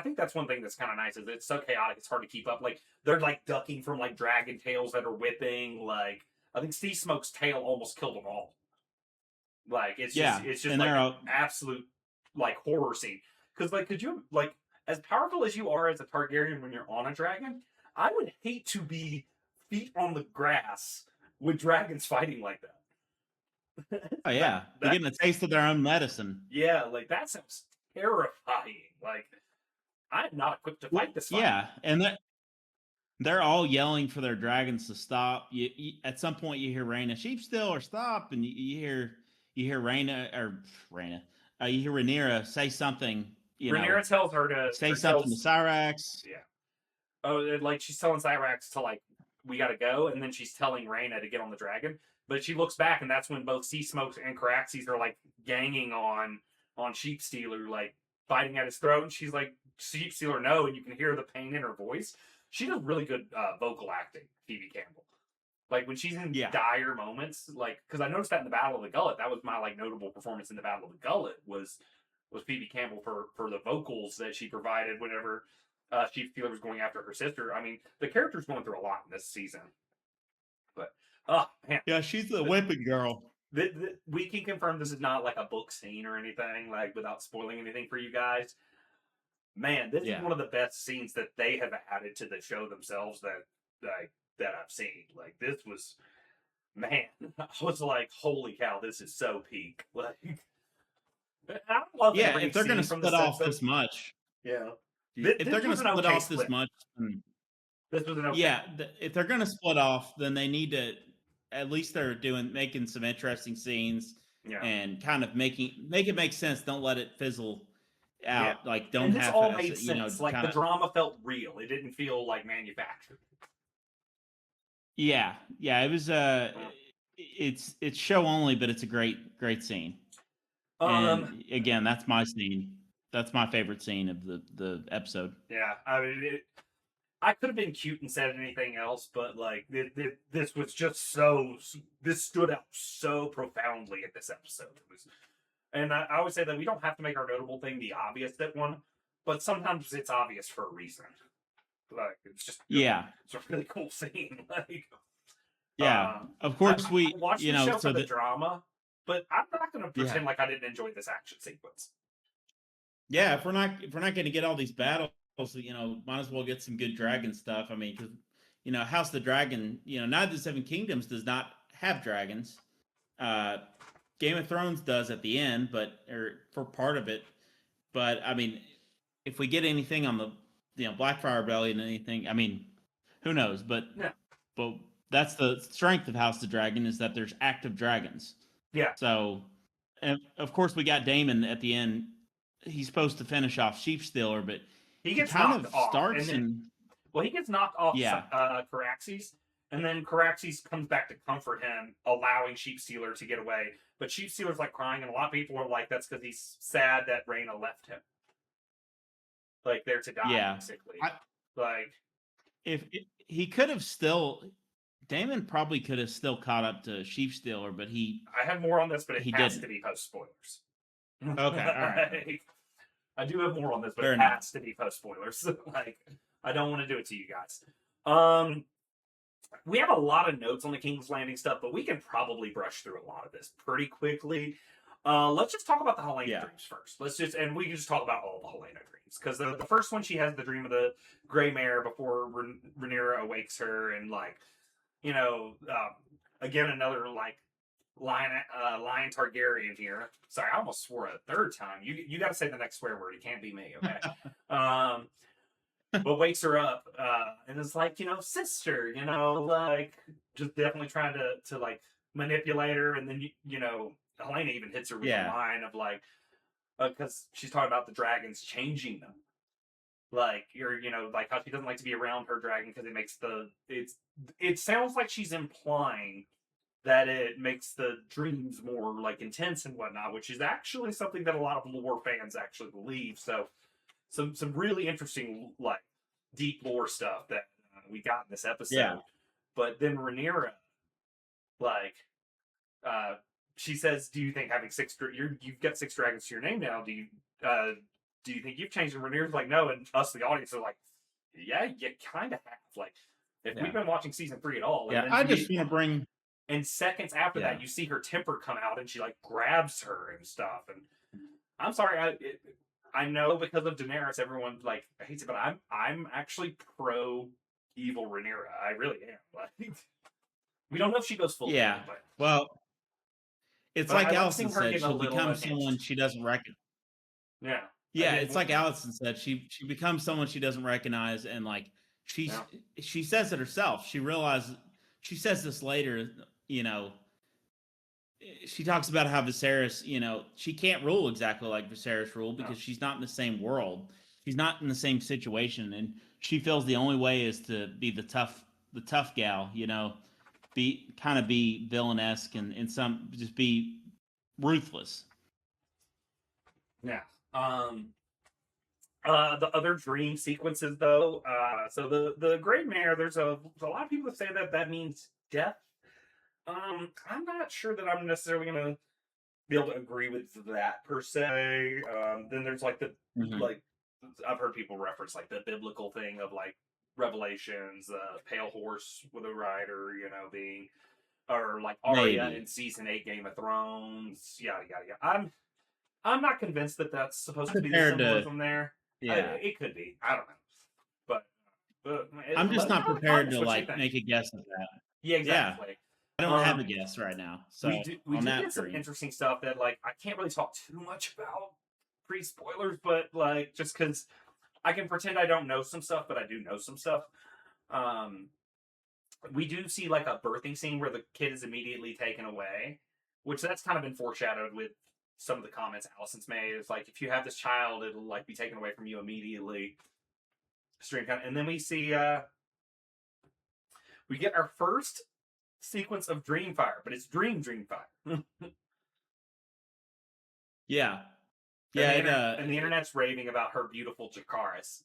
think that's one thing that's kind of nice, is it's so chaotic it's hard to keep up. They're ducking from dragon tails that are whipping. I think Sea Smoke's tail almost killed them all. It's just an absolute horror scene. Because could you as powerful as you are as a Targaryen when you're on a dragon, I would hate to be feet on the grass with dragons fighting like that. Oh yeah, they're getting a taste of their own medicine. Yeah, like that sounds terrifying. Like I'm not equipped to fight this fight. Yeah, and they're all yelling for their dragons to stop. At some point you hear Rhaena, sheep still or stop, and you hear Rhaena, you hear Rhaenyra say something. Rhaenyra tells her to say something to Cyrax. Yeah. Oh, like she's telling Cyrax to like, we gotta go, and then she's telling Rhaena to get on the dragon. But she looks back, and that's when both Sea Smokes and Caraxes are like ganging on Sheep Stealer, like fighting at his throat. And she's like, Sheep Stealer, no, and you can hear the pain in her voice. She does really good vocal acting, Phoebe Campbell. Like when she's in dire moments, like because I noticed that in the Battle of the Gullet, that was my like notable performance in the Battle of the Gullet was Phoebe Campbell for the vocals that she provided whenever Sheep Stealer was going after her sister. I mean, the character's going through a lot in this season. But oh man, yeah, she's the whipping girl. We can confirm this is not like a book scene or anything, like without spoiling anything for you guys. Man, this is one of the best scenes that they have added to the show themselves that I've seen. Like this was, man, I was like, holy cow, this is so peak. Like, I love if they're going to split off this much, if they're going to split off this much, this was an okay. Yeah, if they're going to split off, then they need to. At least they're making some interesting scenes and kind of make it make sense. Don't let it fizzle out. Yeah. Like don't have all made sense. Like the drama felt real. It didn't feel like manufactured. Yeah, it was it's show only, but it's a great scene. And again, that's my scene. That's my favorite scene of the episode. Yeah, I mean, I could have been cute and said anything else, but like this was just this stood out so profoundly in this episode. It was, and I would say that we don't have to make our notable thing the obvious that one, but sometimes it's obvious for a reason. Like it's just it's a really cool scene. Like of course I watched the show for the drama, but I'm not going to pretend like I didn't enjoy this action sequence. Yeah, if we're not going to get all these battles, might as well get some good dragon stuff. I mean, because House of the Dragon, Night of the Seven Kingdoms does not have dragons. Game of Thrones does at the end, or for part of it. But I mean, if we get anything on the Blackfire Rebellion and anything, I mean, who knows? But that's the strength of House of the Dragon is that there's active dragons. Yeah. So, and of course, we got Daemon at the end. He's supposed to finish off Sheep Stealer, but he gets kind knocked of off, starts he gets knocked off Caraxes, and then Caraxes comes back to comfort him, allowing Sheep Stealer to get away. But Sheep Stealer's like crying, and a lot of people are like, that's because he's sad that Rhaena left him. Like they're to die, basically. If he could have still, Daemon probably could have still caught up to Sheep Stealer, but I have more on this, but it has to be post spoilers. Okay, all right. I do have more on this, but Fair it enough. has to be post spoilers. Like, I don't want to do it to you guys. We have a lot of notes on the King's Landing stuff, but we can probably brush through a lot of this pretty quickly. Let's just talk about the Helena dreams first. And we can just talk about all the Helena dreams. Because the first one, she has the dream of the Grey Mare before Rhaenyra awakes her, and again, another Lion Targaryen here. Sorry, I almost swore a third time. You got to say the next swear word. It can't be me, okay? But wakes her up and is like, sister, just definitely trying to like manipulate her. And then Helena even hits her with a line of like, because she's talking about the dragons changing them. Like like how she doesn't like to be around her dragon because it makes it sounds like she's implying that it makes the dreams more like intense and whatnot, which is actually something that a lot of lore fans actually believe. So some really interesting like deep lore stuff that we got in this episode. Yeah. But then Rhaenyra, she says, "Do you think having you've got 6 dragons to your name now? Do you think you've changed?" And Rhaenyra's like, "No," and us, the audience, are like, "Yeah, you kind of have." Like, if we've been watching season 3 at all, and then I just want to bring. And seconds after that, you see her temper come out, and she like grabs her and stuff. And I'm sorry, I know because of Daenerys, everyone like hates it, but I'm actually pro evil Rhaenyra. I really am. Like, We don't know if she goes full Yeah. demon, Well, it's but I like like Allison seeing her said, getting a she'll little become someone unhinged. she doesn't recognize. Yeah, I Yeah, did. it's like Allison said, she becomes someone she doesn't recognize, and like she's Yeah, she says it herself. She realizes she says this later, you know, she talks about how Viserys, you know, she can't rule exactly like Viserys ruled no, because she's not in the same world. She's not in the same situation, and she feels the only way is to be the tough gal, you know, be villainesque and some just be ruthless. yeah. The other dream sequences, though. So the Gray Mare, there's a lot of people that say that that means death. I'm not sure that I'm necessarily gonna be able to agree with that per se. Then there's like the Mhm. like I've heard people reference like the biblical thing of like Revelations, pale horse with a rider, you know, being or like Arya in Maybe. season 8 Game of Thrones, yada yada yada. I'm not convinced that that's supposed to be the Prepared to symbolism there. Yeah. It could be. I don't know. But I'm let just us not know in the prepared comments to what you like think. make a guess of that. Yeah, Yeah. exactly. I don't have a Um, guess right now. we So do we on do get that some dream. interesting stuff that like I can't really talk too much about pre spoilers, but like just because I can pretend I don't know some stuff, but I do know some stuff. Um, we do see like a birthing scene where the kid is immediately taken away, which that's kind of been foreshadowed with some of the comments Allison's made. It's like if you have this child, it'll like be taken away from you immediately. Stream kind of, and then we get our first sequence of Dreamfire, but it's Dreamfire. Yeah. And Yeah, and the internet's raving about her beautiful Jakaris.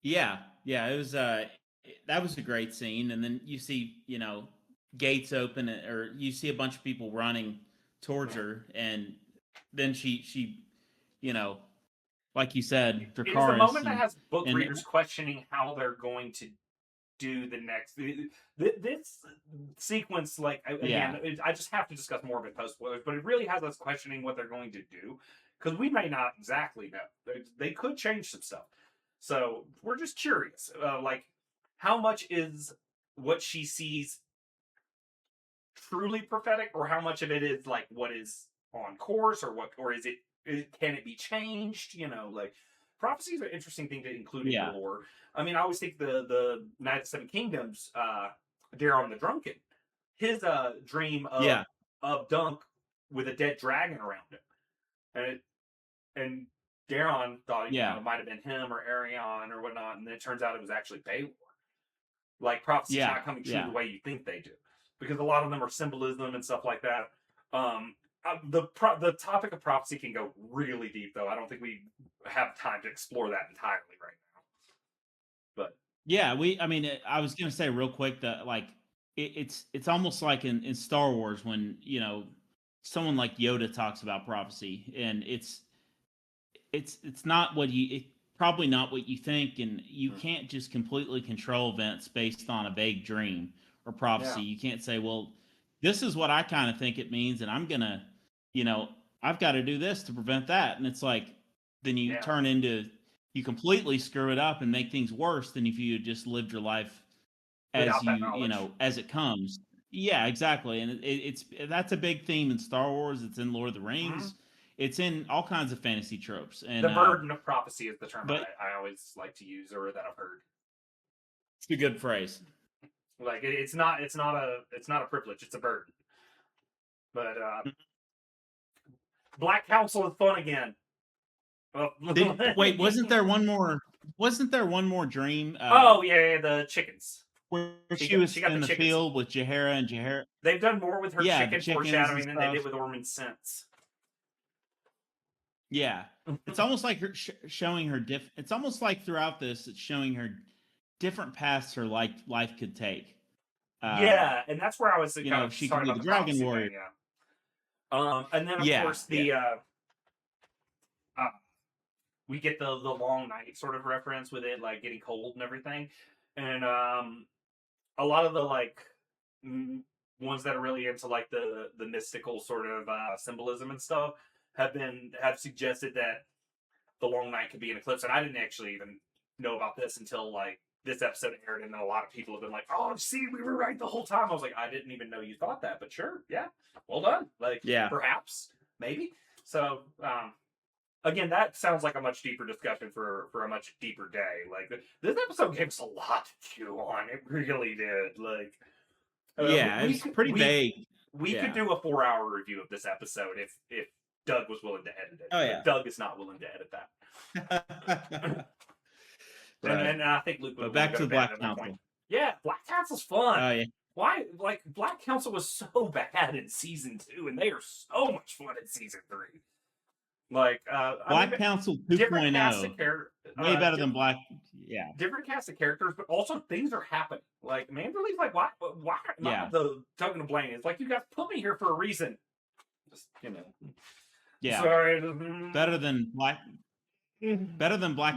yeah, it was that was a great scene, and then you see, you know, gates open, or you see a bunch of people running towards Yeah. her, and then she you know, like you said, It is the Dracarys, moment that has book and readers questioning how they're going to do the next. This sequence, like yeah. again, I just have to discuss more of it post spoilers, but it really has us questioning what they're going to do because we may not exactly know. They could change some stuff, so we're just curious. Like, how much is what she sees truly prophetic, or how much of it is like what is on course, or what, or can it be changed? You know, like prophecy is an interesting thing to include in your Yeah. lore. I mean, I always think the Knight of the Seven Kingdoms, Daron the Drunken, his dream Yeah. of Dunk with a dead dragon around him, and and Daron thought Yeah. it might have been him or Arion or whatnot, and then it turns out it was actually Beowulf. Like prophecy's Yeah. not coming true the Yeah. way you think they do, because a lot of them are symbolism and stuff like that. The topic of prophecy can go really deep, though. I don't think we have time to explore that entirely right now. But Yeah, I mean, I was gonna say real quick that like it's almost like in Star Wars when, you know, someone like Yoda talks about prophecy, and it's not what probably not what you think, and you can't just completely control events based on a vague dream or yeah, prophecy. You can't say, well, this is what I kind of think it means, and I'm gonna, you know, I've got to do this to prevent that. And it's like then you yeah, turn into you completely screw it up and make things worse than if you had just lived your life as without that you knowledge. know, as it comes. Yeah, exactly. And it's that's a big theme in Star Wars. It's in Lord of the Mm-hmm. Rings. It's in all kinds of fantasy tropes. The And burden of prophecy is the term but I always like to use, or that I've heard. it's a good phrase. Like it's not a privilege, it's a burden. But Black Council is fun again. Wait, wasn't there one more dream Oh yeah, the chickens. where she She was got the in the chickens. field with Jahara and Jahara? They've done more with her Yeah, the chicken chickens and foreshadowing than they stuff. did with Ormond since. Yeah. It's almost like her showing her it's almost like throughout this it's showing her different paths her life could take. Yeah, and that's where I was You kind know, of she could talking be about the the dragon prophecy warrior. thing. Yeah. And then of Yeah, course yeah. we get the long night sort of reference with it, like getting cold and everything, and a lot of the like ones that are really into like the mystical sort of symbolism and stuff have suggested that the long night could be an eclipse, and I didn't actually even know about this until like this episode aired, and then a lot of people have been like, "Oh, see, we were right the whole time." I was like, I didn't even know you thought that, but sure, yeah, well done. Like, Yeah. perhaps, maybe. So, again, that sounds like a much deeper discussion for a much deeper day. Like, this episode gave us a lot to chew on. It really did. Like, Yeah, it's pretty vague. We could do a 4-hour review of this episode if Doug was willing to edit it. Oh, yeah. But Doug is not willing to edit that. Right. And I think Luke would But back go to bed Black at one point. Council. Yeah, Black Council's fun. Oh, yeah. Why? Like, Black Council was so bad in season 2, and they are so much fun in season 3. Like, Black Council 2.0. Way better than Black. Yeah. Different cast of characters, but also things are happening. Like, Manderley's like, why? Yeah. The token of blame. It's like, you guys put me here for a reason. Just, Yeah. Sorry. Better than Black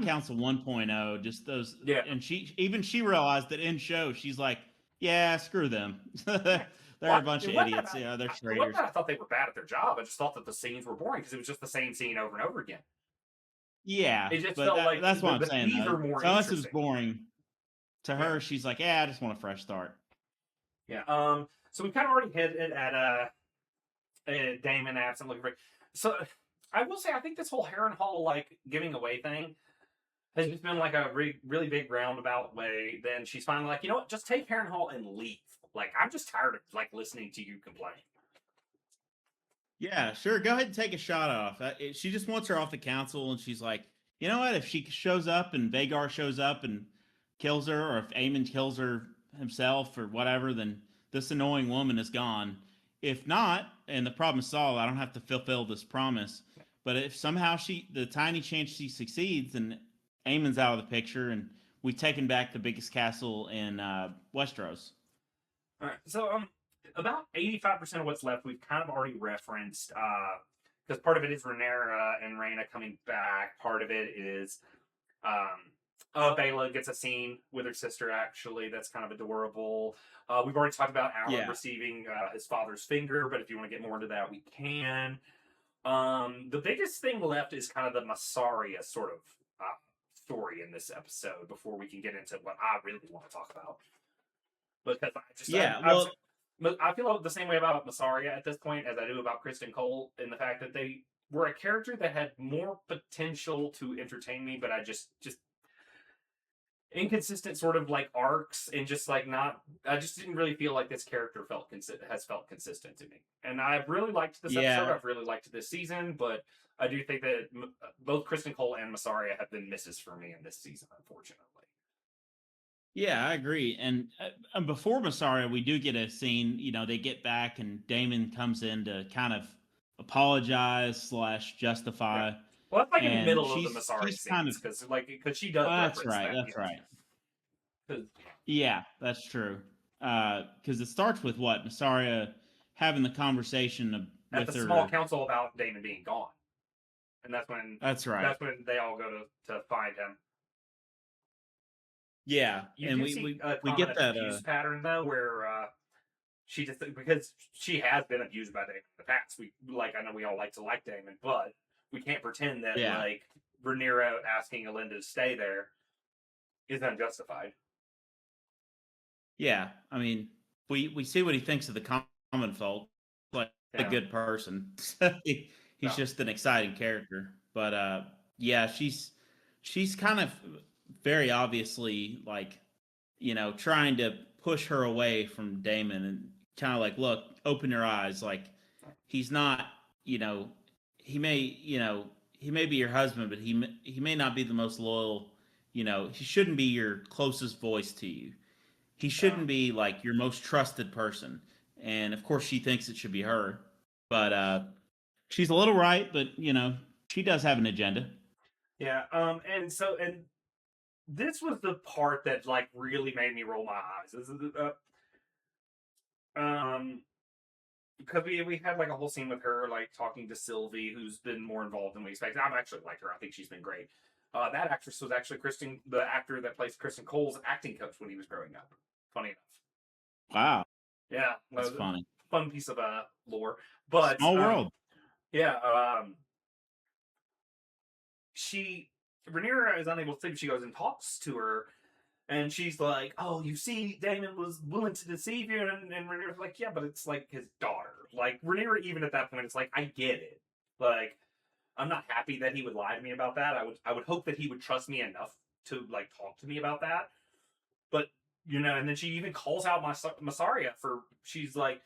Council 1.0. Just those. Yeah. And she realized that in show, she's like, yeah, screw them. They're a bunch of idiots. Yeah, they're traitors. I thought they were bad at their job. I just thought that the scenes were boring because it was just the same scene over and over again. Yeah, it just but felt like that's what I'm saying. These are more unless it was interesting. boring to her, she's like, yeah, I just want a fresh start. Yeah. So we kind of already hit it at Damon absent looking for. So I will say, I think this whole Harrenhal like giving away thing has just been like a really big roundabout way. Then she's finally like, you know what? Just take Harrenhal and leave. Like, I'm just tired of like listening to you complain. Yeah, sure. Go ahead and take a shot off. She just wants her off the council, and she's like, you know what? If she shows up and Vagar shows up and kills her, or if Aemon kills her himself or whatever, then this annoying woman is gone. If not, and the problem is solved, I don't have to fulfill this promise. But if somehow the tiny chance she succeeds, and Aemon's out of the picture, and we've taken back the biggest castle in Westeros. All right, so about 85% of what's left we've kind of already referenced, because part of it is Rhaenyra and Rhaena coming back. Part of it is Bela gets a scene with her sister, actually. That's kind of adorable. We've already talked about Alan receiving his father's finger, but if you want to get more into that, we can. The biggest thing left is kind of the Massaria sort of story in this episode before we can get into what I really want to talk about. Because I feel the same way about Massaria at this point as I do about Kristen Cole, in the fact that they were a character that had more potential to entertain me, but I just inconsistent sort of like arcs, and just like I just didn't really feel like this character has felt consistent to me. And I've really liked this episode. I've really liked this season, but I do think that both Kristen Cole and Massaria have been misses for me in this season, unfortunately. Yeah, I agree. And before Massaria, we do get a scene, they get back and Daemon comes in to kind of apologize / justify. Yeah. Well, that's like in the middle of the Massaria scenes, because she does. That's right. That's right. Yeah, that's true. Because it starts with what? Massaria having the conversation at with the her small council about Daemon being gone, and that's when. That's right. That's when they all go to find him. Yeah, and we get that abuse pattern though, where she just, because she has been abused by Daemon in the past. I know we all like Daemon, but we can't pretend that like Rhaenyra asking Elinda to stay there is unjustified. Yeah, I mean, we see what he thinks of the common folk, like a good person. He's just an exciting character, but she's kind of very obviously trying to push her away from Daemon, and kind of like, look, open your eyes. Like, he's not, he may be your husband, but he may not be the most loyal. He shouldn't be your closest voice to you. He shouldn't be like your most trusted person. And of course, she thinks it should be her, but she's a little right. But she does have an agenda. Yeah. And this was the part that like really made me roll my eyes. Because we had like a whole scene with her like talking to Sylvie, who's been more involved than we expected. I've actually liked her. I think she's been great. That actress was actually the actor that plays Kristen Cole's acting coach when he was growing up. Funny enough. Wow. Yeah, that's funny. Fun piece of lore, but small world. Yeah. Rhaenyra is unable to sleep. She goes and talks to her, And she's like, "Oh, you see, Damon was willing to deceive you," and Rhaenyra's like, "Yeah, but it's like his daughter." Like Rhaenyra, even at that point, it's like, I get it. Like, I'm not happy that he would lie to me about that. I would hope that he would trust me enough to like talk to me about that. But and then she even calls out Massaria for she's like,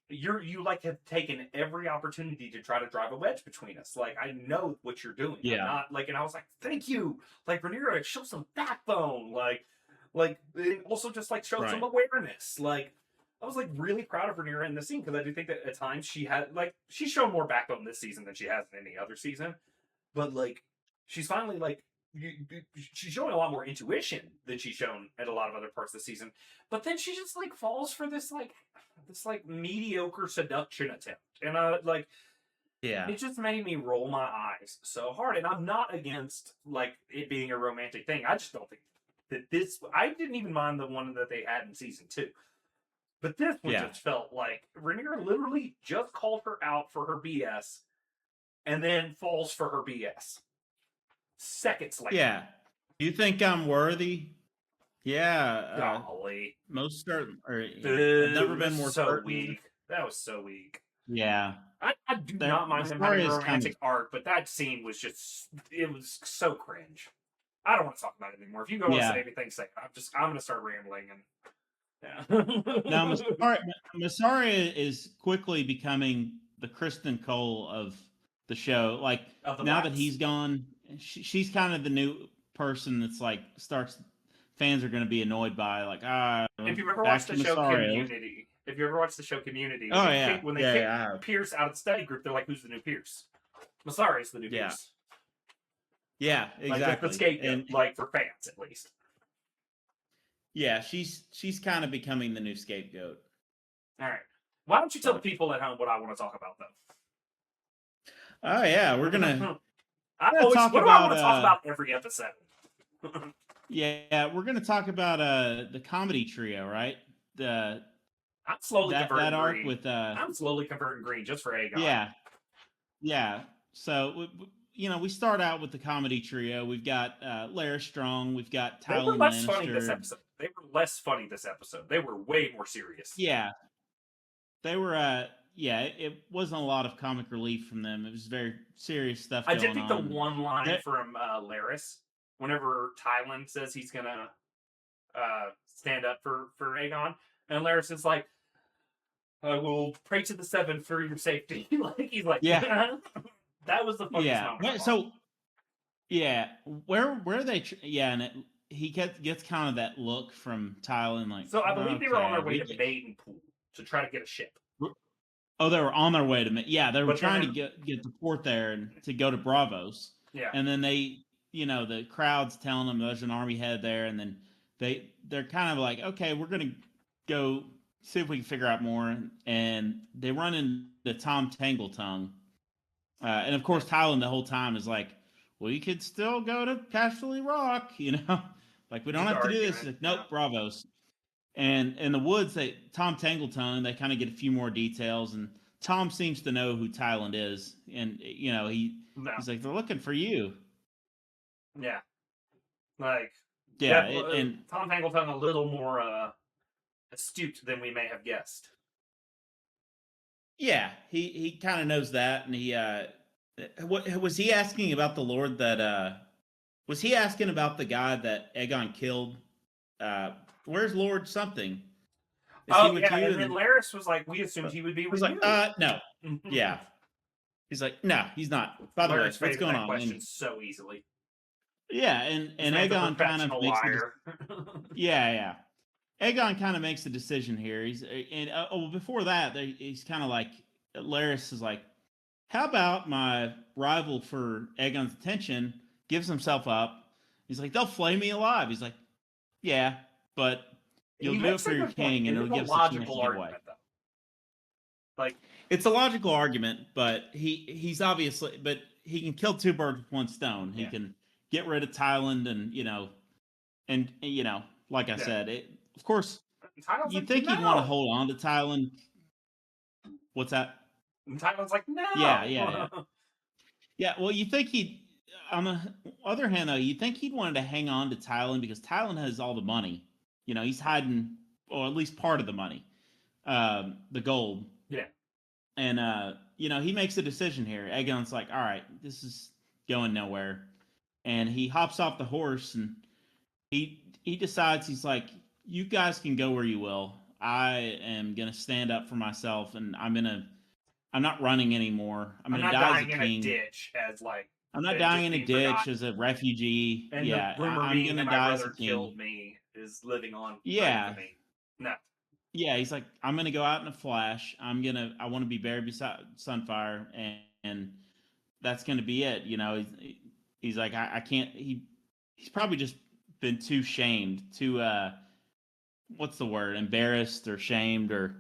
you like have taken every opportunity to try to drive a wedge between us. Like I know what you're doing. I'm not like, and I was like, thank you, like Rhaenyra, show some backbone, like it also just like show some awareness. Like I was like really proud of Rhaenyra in this scene because I do think that at times she's shown more backbone this season than she has in any other season, but like she's finally like she's showing a lot more intuition than she's shown at a lot of other parts of the season. But then she just like falls for this mediocre seduction attempt, and it just made me roll my eyes so hard. And I'm not against like it being a romantic thing. I just don't think that this. I didn't even mind the one that they had in season 2, but this one just felt like Rhaenyra literally just called her out for her BS, and then falls for her BS seconds later. Yeah. Do you think I'm worthy? Yeah. Golly. Most certain. I've Dude, never been more so certain. weak. That was so weak. Yeah. I do not mind him having a romantic arc, but that scene was just, it was so cringe. I don't want to talk about it anymore. If you go and say anything, say it. I'm going to start rambling. And Now, Massaria is quickly becoming the Kristen Cole of the show. Like, now that he's gone, she's kind of the new person that's like, fans are going to be annoyed by, like, if you've ever watched the show Community, when they kick Pierce out of the study group, they're like, who's the new Pierce? Massaria is the new Pierce. Yeah, exactly. Like, the scapegoat, like for fans at least. Yeah, she's kind of becoming the new scapegoat. All right. Why don't you tell the people at home what I want to talk about, though? Oh yeah, we're gonna. I want to talk about every episode. Yeah, we're gonna talk about the comedy trio, right? I'm slowly converting that arc green. with I'm slowly converting green just for Aegon. Yeah. So we start out with the comedy trio. We've got Larys Strong. We've got Tywin Lannister. They were less funny this episode. They were way more serious. Yeah. They were. It wasn't a lot of comic relief from them. It was very serious stuff. I did think the one line from Larys, whenever Tywin says he's gonna stand up for Aegon, and Larys is like, "I will pray to the Seven for your safety." Like he's like, yeah. That was the funniest moment. So, where they? And he gets kind of that look from Tywin, like. So I believe they were on their way to Maidenpool to try to get a ship. Oh, they were on their way to they were trying to get the port there and to go to Braavos. Yeah. And then they, the crowd's telling them there's an army head there, and then they're kind of like, okay, we're gonna go see if we can figure out more. And they run into Tom Tangletongue. And of course, Tywin the whole time is like, well, you could still go to Casterly Rock, like we don't have to do this. Like, nope, Braavos. And in the woods, Tom Tangletongue, they kind of get a few more details, and Tom seems to know who Tywin is, and he's like, they're looking for you. Yeah, like and Tom Tangletongue a little more astute than we may have guessed. Yeah, he kind of knows that, and he what was he asking about the Lord that was he asking about the guy that Aegon killed? Where's Lord something? Is he with you? And then Larys was like, we assumed he would be with you. Like, no. Yeah. He's like, no, he's not. By the way, what's going on? Question so easily. Yeah, and Aegon kind of makes yeah. Aegon kind of makes the decision here. Before that, he's kind of like, Larys is like, how about my rival for Aegon's attention gives himself up? He's like, they'll flay me alive. He's like, yeah, but you'll do it for your king, and it'll give us a chance to get away. Like, it's a logical argument, but he's obviously, but he can kill two birds with one stone. He can get rid of Tywin, and like I said, of course, you'd think he'd want to hold on to Tywin. What's that? And Tywin's like, no. Yeah. Yeah, well, you think other hand, though, you'd think he'd wanted to hang on to Tylan because Tylan has all the money. He's hiding, or at least part of the money, the gold. Yeah. And, he makes a decision here. Aegon's like, all right, this is going nowhere. And he hops off the horse and he decides, he's like, you guys can go where you will. I am going to stand up for myself, and I'm not running anymore. I'm going to not die as dying a in king. a ditch as like. I'm not and dying just in a being ditch forgotten. as a refugee. And yeah, the rumor I'm being going that to my die as a brother king. killed me is living on. Yeah. Infamy. No. Yeah, he's like, I'm going to go out in a flash. I want to be buried beside Sunfire, and that's going to be it. He's like, I can't. He's probably just been too shamed, too what's the word, embarrassed or shamed or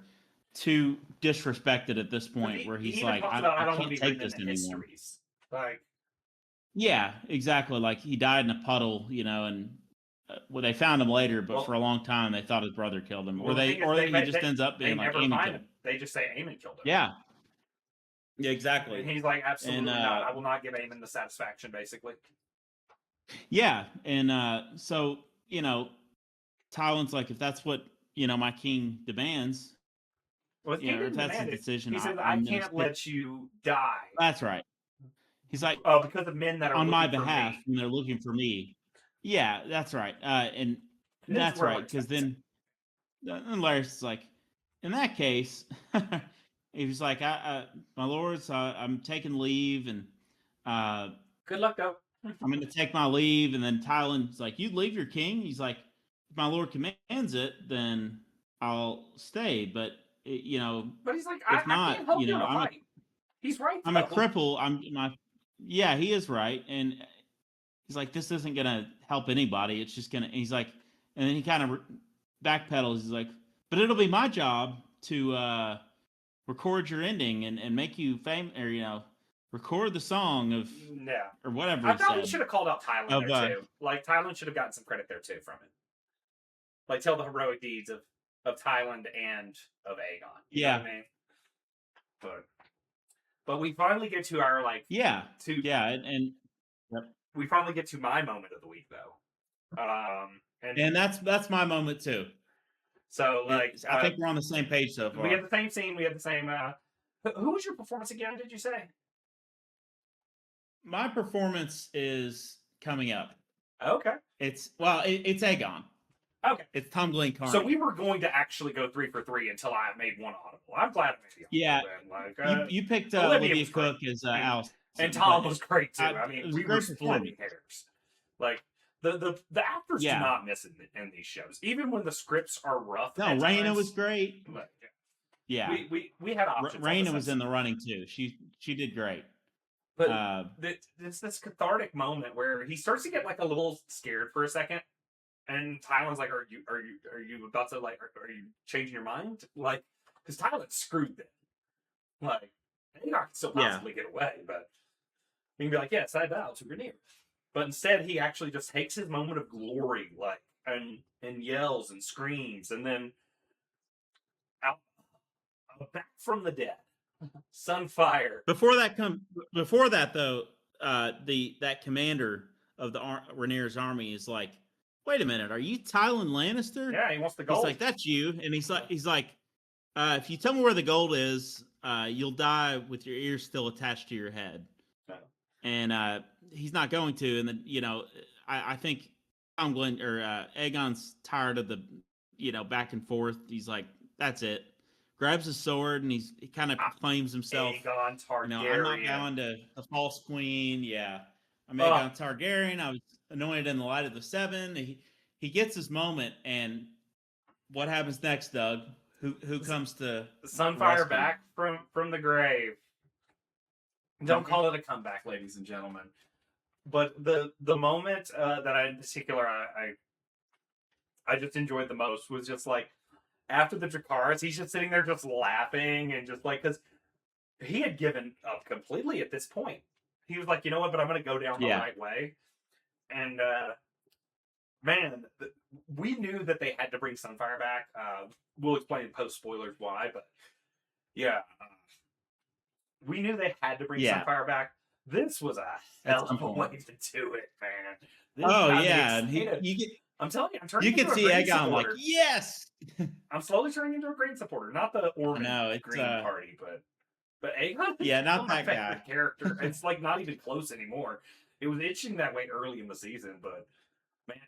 too disrespected at this point, where he's like, I don't want to can't be take written this in the anymore. histories. Like, yeah, exactly. Like he died in a puddle, and well, they found him later, but for a long time they thought his brother killed him, or he just ends up being like, Amy killed him. They just say Aemon killed him. Yeah. Yeah, exactly. And he's like, absolutely not. I will not give Aemon the satisfaction, basically. Yeah, and so Tywin's like, if that's what my king demands, well, if that's his decision, he says, I can't let you die. That's right. He's like, because of men that are on my looking for behalf me. when they're looking for me. Yeah, that's right. And that's right, because then Larys is like, in that case, he was like, my lords, I'm taking leave, and good luck, though. I'm going to take my leave. And then Tylan's like, you leave your king? He's like, if my lord commands it, then I'll stay. But, but he's like, if I can't help you in a fight. He's right, I'm a cripple. Yeah, he is right. And he's like, this isn't going to help anybody. It's just going to, he's like, and then he kind of backpedals. He's like, but it'll be my job to record your ending and make you famous, or, record the song of, or whatever. I thought he should have called out Tylan there too. Like Tylan should have gotten some credit there too from it. Like tell the heroic deeds of Tylan and of Aegon. You know what I mean? But we finally get to our and we finally get to my moment of the week though. And that's my moment too. So like I think we're on the same page so far. We have the same scene. We have the same. Who was your performance again? Did you say? My performance is coming up. Okay. It's Aegon. Okay. It's Tom Glencairn. So we were going to actually go 3 for 3 until I made one audible. I'm glad I made the audible. Like, you picked Olivia Cook as Alice. And Tom was great too. I mean, we were splitting hairs. Like the actors do not miss in these shows, even when the scripts are rough. No, Raina was great. But, yeah, we had options. Raina was in the running too. She did great. But it's this cathartic moment where he starts to get like a little scared for a second, and Tylan's like, "Are you about to like? Are you changing your mind?" Like, because Tylan's screwed then. Like, Aegon can still possibly get away, but he can be like, "Yes, I vow to Rhaenyra." But instead, he actually just takes his moment of glory, like, and yells and screams, and then out back from the dead. Sunfire. Before that though, that commander of the Rhaenyra's army is like, "Wait a minute, are you Tylan Lannister?" Yeah, he wants the gold. He's like, "That's you," and he's like, "If you tell me where the gold is, you'll die with your ears still attached to your head." Oh. And he's not going to. And then I think Aegon's tired of the back and forth. He's like, "That's it." Grabs his sword and he kind of proclaims himself. Aegon Targaryen. I'm not going to the false queen. Yeah, I'm Aegon Targaryen. I was anointed in the light of the seven. He gets his moment, and what happens next, Doug? Who comes to Sunfire back from the grave? Don't call it a comeback, ladies and gentlemen. But the moment that I in particular I just enjoyed the most was just like, after the Dracarys, he's just sitting there just laughing and just like, because he had given up completely at this point. He was like, you know what, but I'm going to go down the right way. And, man, we knew that they had to bring Sunfire back. We'll explain post-spoilers why, but yeah. We knew they had to bring Sunfire back. This was a at hell some of a way point. to do it, man. This Oh got me yeah, and excited. you get I'm telling you, I'm turning you into could a see green Egon like, supporter. yes. I'm slowly turning into a green supporter. Not the I Orman know it's Green Party, but Aegon is yeah, still not my that guy. favorite character. It's like not even close anymore. It was itching that way early in the season, but man,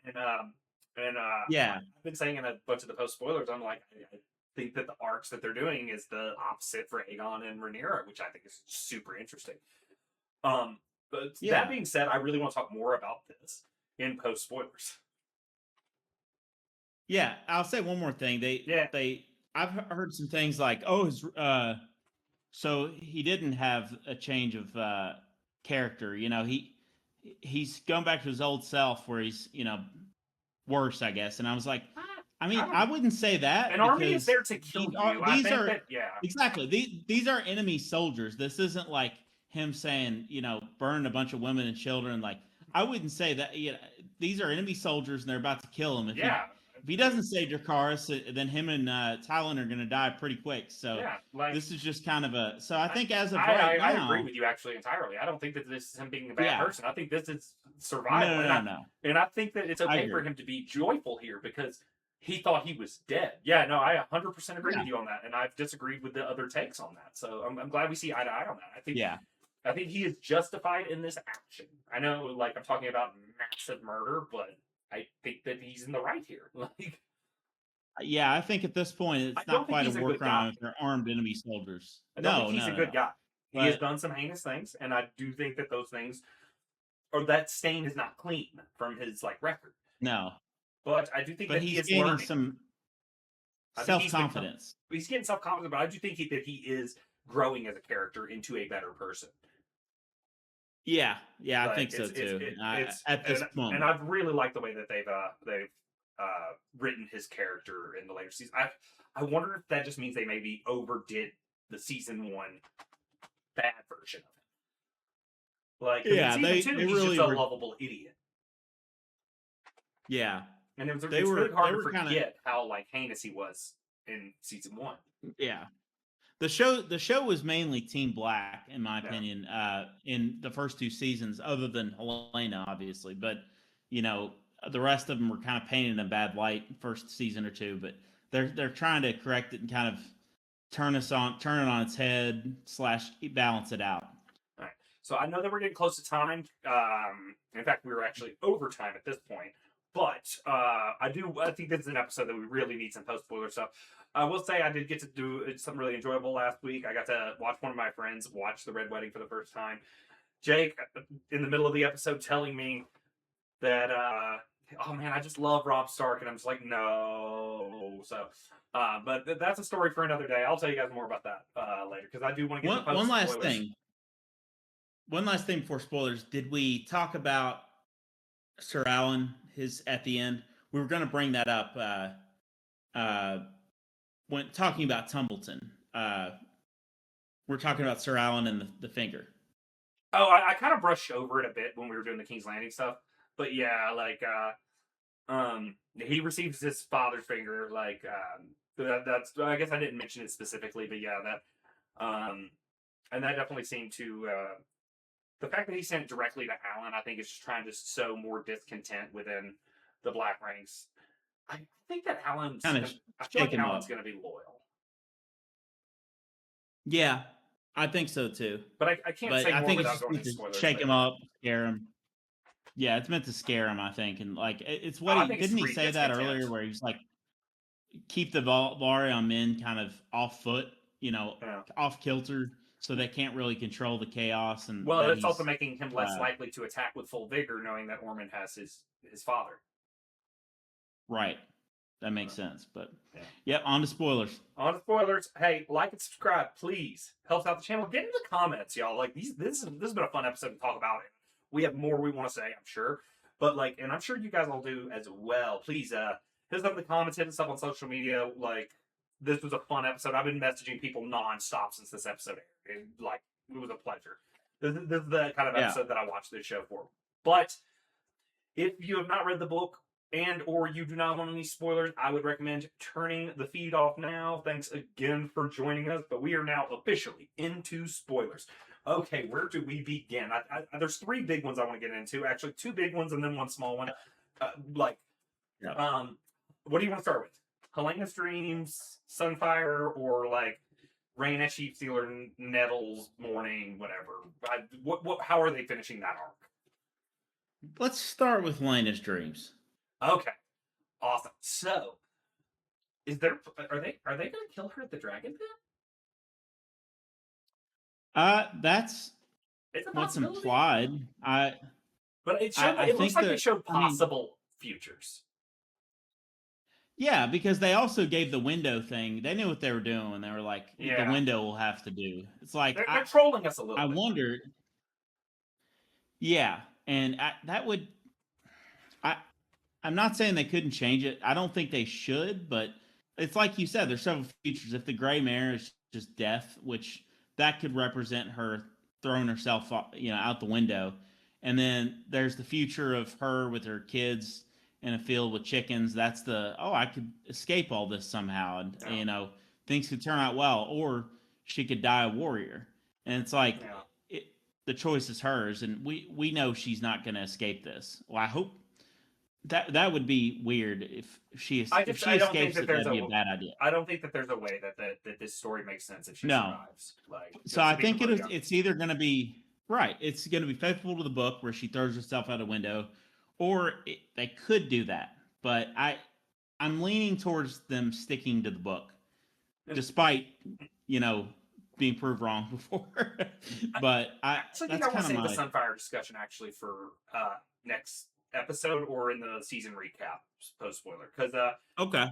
Yeah, I've been saying in a bunch of the post spoilers, I'm like, I think that the arcs that they're doing is the opposite for Aegon and Rhaenyra, which I think is super interesting. Um, but that yeah, being said, I really want to talk more about this in post spoilers. yeah. I'll say one more thing. Yeah, I've heard some things like, so he didn't have a change of character. You know, he's going back to his old self where he's worse, I guess. And I was like, I I mean, don't I know. wouldn't say An that army is because there to kill you. I these think are that, yeah. exactly these are enemy soldiers. This isn't like him saying, burn a bunch of women and children. Like I wouldn't say that. These are enemy soldiers and they're about to kill him. Yeah. If he doesn't save Dracarys, then him and Tylan are going to die pretty quick. So Yeah, like this is just kind of a. So I think as of I right I agree now, with you actually entirely. I don't think that this is him being a bad yeah, person. I think this is survival, no, no, no, no. and I think that it's I okay for agree. him to be joyful here because he thought he was dead. Yeah, no, I 100% agree Yeah, with you on that, and I've disagreed with the other takes on that. So I'm glad we see eye to eye on that. yeah. I think he is justified in this action. I know, like I'm talking about massive murder, but I think that he's in the right here. Like Yeah, I think at this point I it's don't not think quite a he's a war good guy. crime if they're armed enemy soldiers. I don't think No, he's no, a no, good no. guy. He has But done some heinous things, and I do think that those things or that stain is not clean from his like record. no. But I do think But that he he's is gaining learning. some I think self-confidence. he's getting self confident, but I do think that he is growing as a character into a better person. Yeah, yeah, I Like think so too. it's At this and moment. I've really liked the way that they've written his character in the later season. I wonder if that just means they maybe overdid the season one bad version of it. Like, because in Yeah, season two, they he's just really a were. lovable idiot. Yeah, And it's they really hard to were kind of. forget how like heinous he was in season one. Yeah, the show was mainly Team Black in my Yeah. opinion. In the first two seasons, other than Helena, obviously, but you know the rest of them were kind of painted in a bad light first season or two. But they're trying to correct it and kind of turn it on its head / balance it out. All right. So I know that we're getting close to time. In fact, we were actually over time at this point. But I think this is an episode that we really need some post spoiler stuff. I will say I did get to do something really enjoyable last week. I got to watch one of my friends watch the Red Wedding for the first time. Jake, in the middle of the episode, telling me that, oh man, I just love Robb Stark, and I'm just like, no. So, but that's a story for another day. I'll tell you guys more about that later because I do want to get One last thing. One last thing before spoilers. Did we talk about Sir Alan? His at the end. We were going to bring that up when talking about Tumbleton. We're talking about Sir Alan and the finger. Oh, I kind of brushed over it a bit when we were doing the King's Landing stuff, but yeah, like he receives his father's finger. Like that's I guess I didn't mention it specifically, but yeah, and that definitely seemed to the fact that he sent it directly to Alan. I think is just trying to sow more discontent within the Black ranks. I think that Alan's Kind of I feel shake like him Alan's up. going to be loyal, Yeah, I think so too. but I can't But say I more think it's without just going meant into to spoilers. shake but him up, scare him. Yeah, it's meant to scare him, I think. And like it's I what he think it's didn't he free say that discontent. earlier where he's like keep the Valerian men kind of off foot, Yeah. off kilter, so they can't really control the chaos. And Well, that it's also he's making him less likely to attack with full vigor, knowing that Ormond has his father. right. That makes sense. But Yeah. yep, on to spoilers. On to spoilers. Hey, like and subscribe, please. Helps out the channel. Get in the comments, y'all. Like this has been a fun episode to talk about. We have more we want to say, I'm sure. But like, and I'm sure you guys will do as well. Please hit us up in the comments, hit us up on social media. Like, this was a fun episode. I've been messaging people nonstop since this episode aired. It was a pleasure. This is the kind of episode that I watch this show for. But if you have not read the book and or you do not want any spoilers, I would recommend turning the feed off now. Thanks again for joining us. But we are now officially into spoilers. Okay, where do we begin? There's three big ones I want to get into. Actually, two big ones and then one small one. Like, Yeah. what do you want to start with? Helena's dreams, Sunfire, or like Reyna, Sheepstealer, Nettles, Morning, whatever. How are they finishing that arc? Let's start with Lena's dreams. Okay, awesome. So, are they going to kill her at the Dragon Pit? That's It's a what's possibility. implied. But it looks like they showed possible futures. Yeah, because they also gave the window thing. They knew what they were doing when they were like, the window will have to do. It's like they're trolling us a little bit. I wondered. Yeah, and I'm not saying they couldn't change it. I don't think they should, but it's like you said, there's several features. If the gray mare is just death, which that could represent her throwing herself, out the window, and then there's the future of her with her kids in a field with chickens. That's I could escape all this somehow, and things could turn out well, or she could die a warrior. And it's like the choice is hers, and we know she's not going to escape this. Well, I hope. That would be weird if she escapes it. That'd be a bad idea. I don't think that there's a way that this story makes sense if she survives. So I think it's either going to be right. It's going to be faithful to the book where she throws herself out a window, or they could do that. But I'm leaning towards them sticking to the book, despite being proved wrong before. But I think I want to save the Sunfire discussion actually for next episode or in the season recap post spoiler, because okay,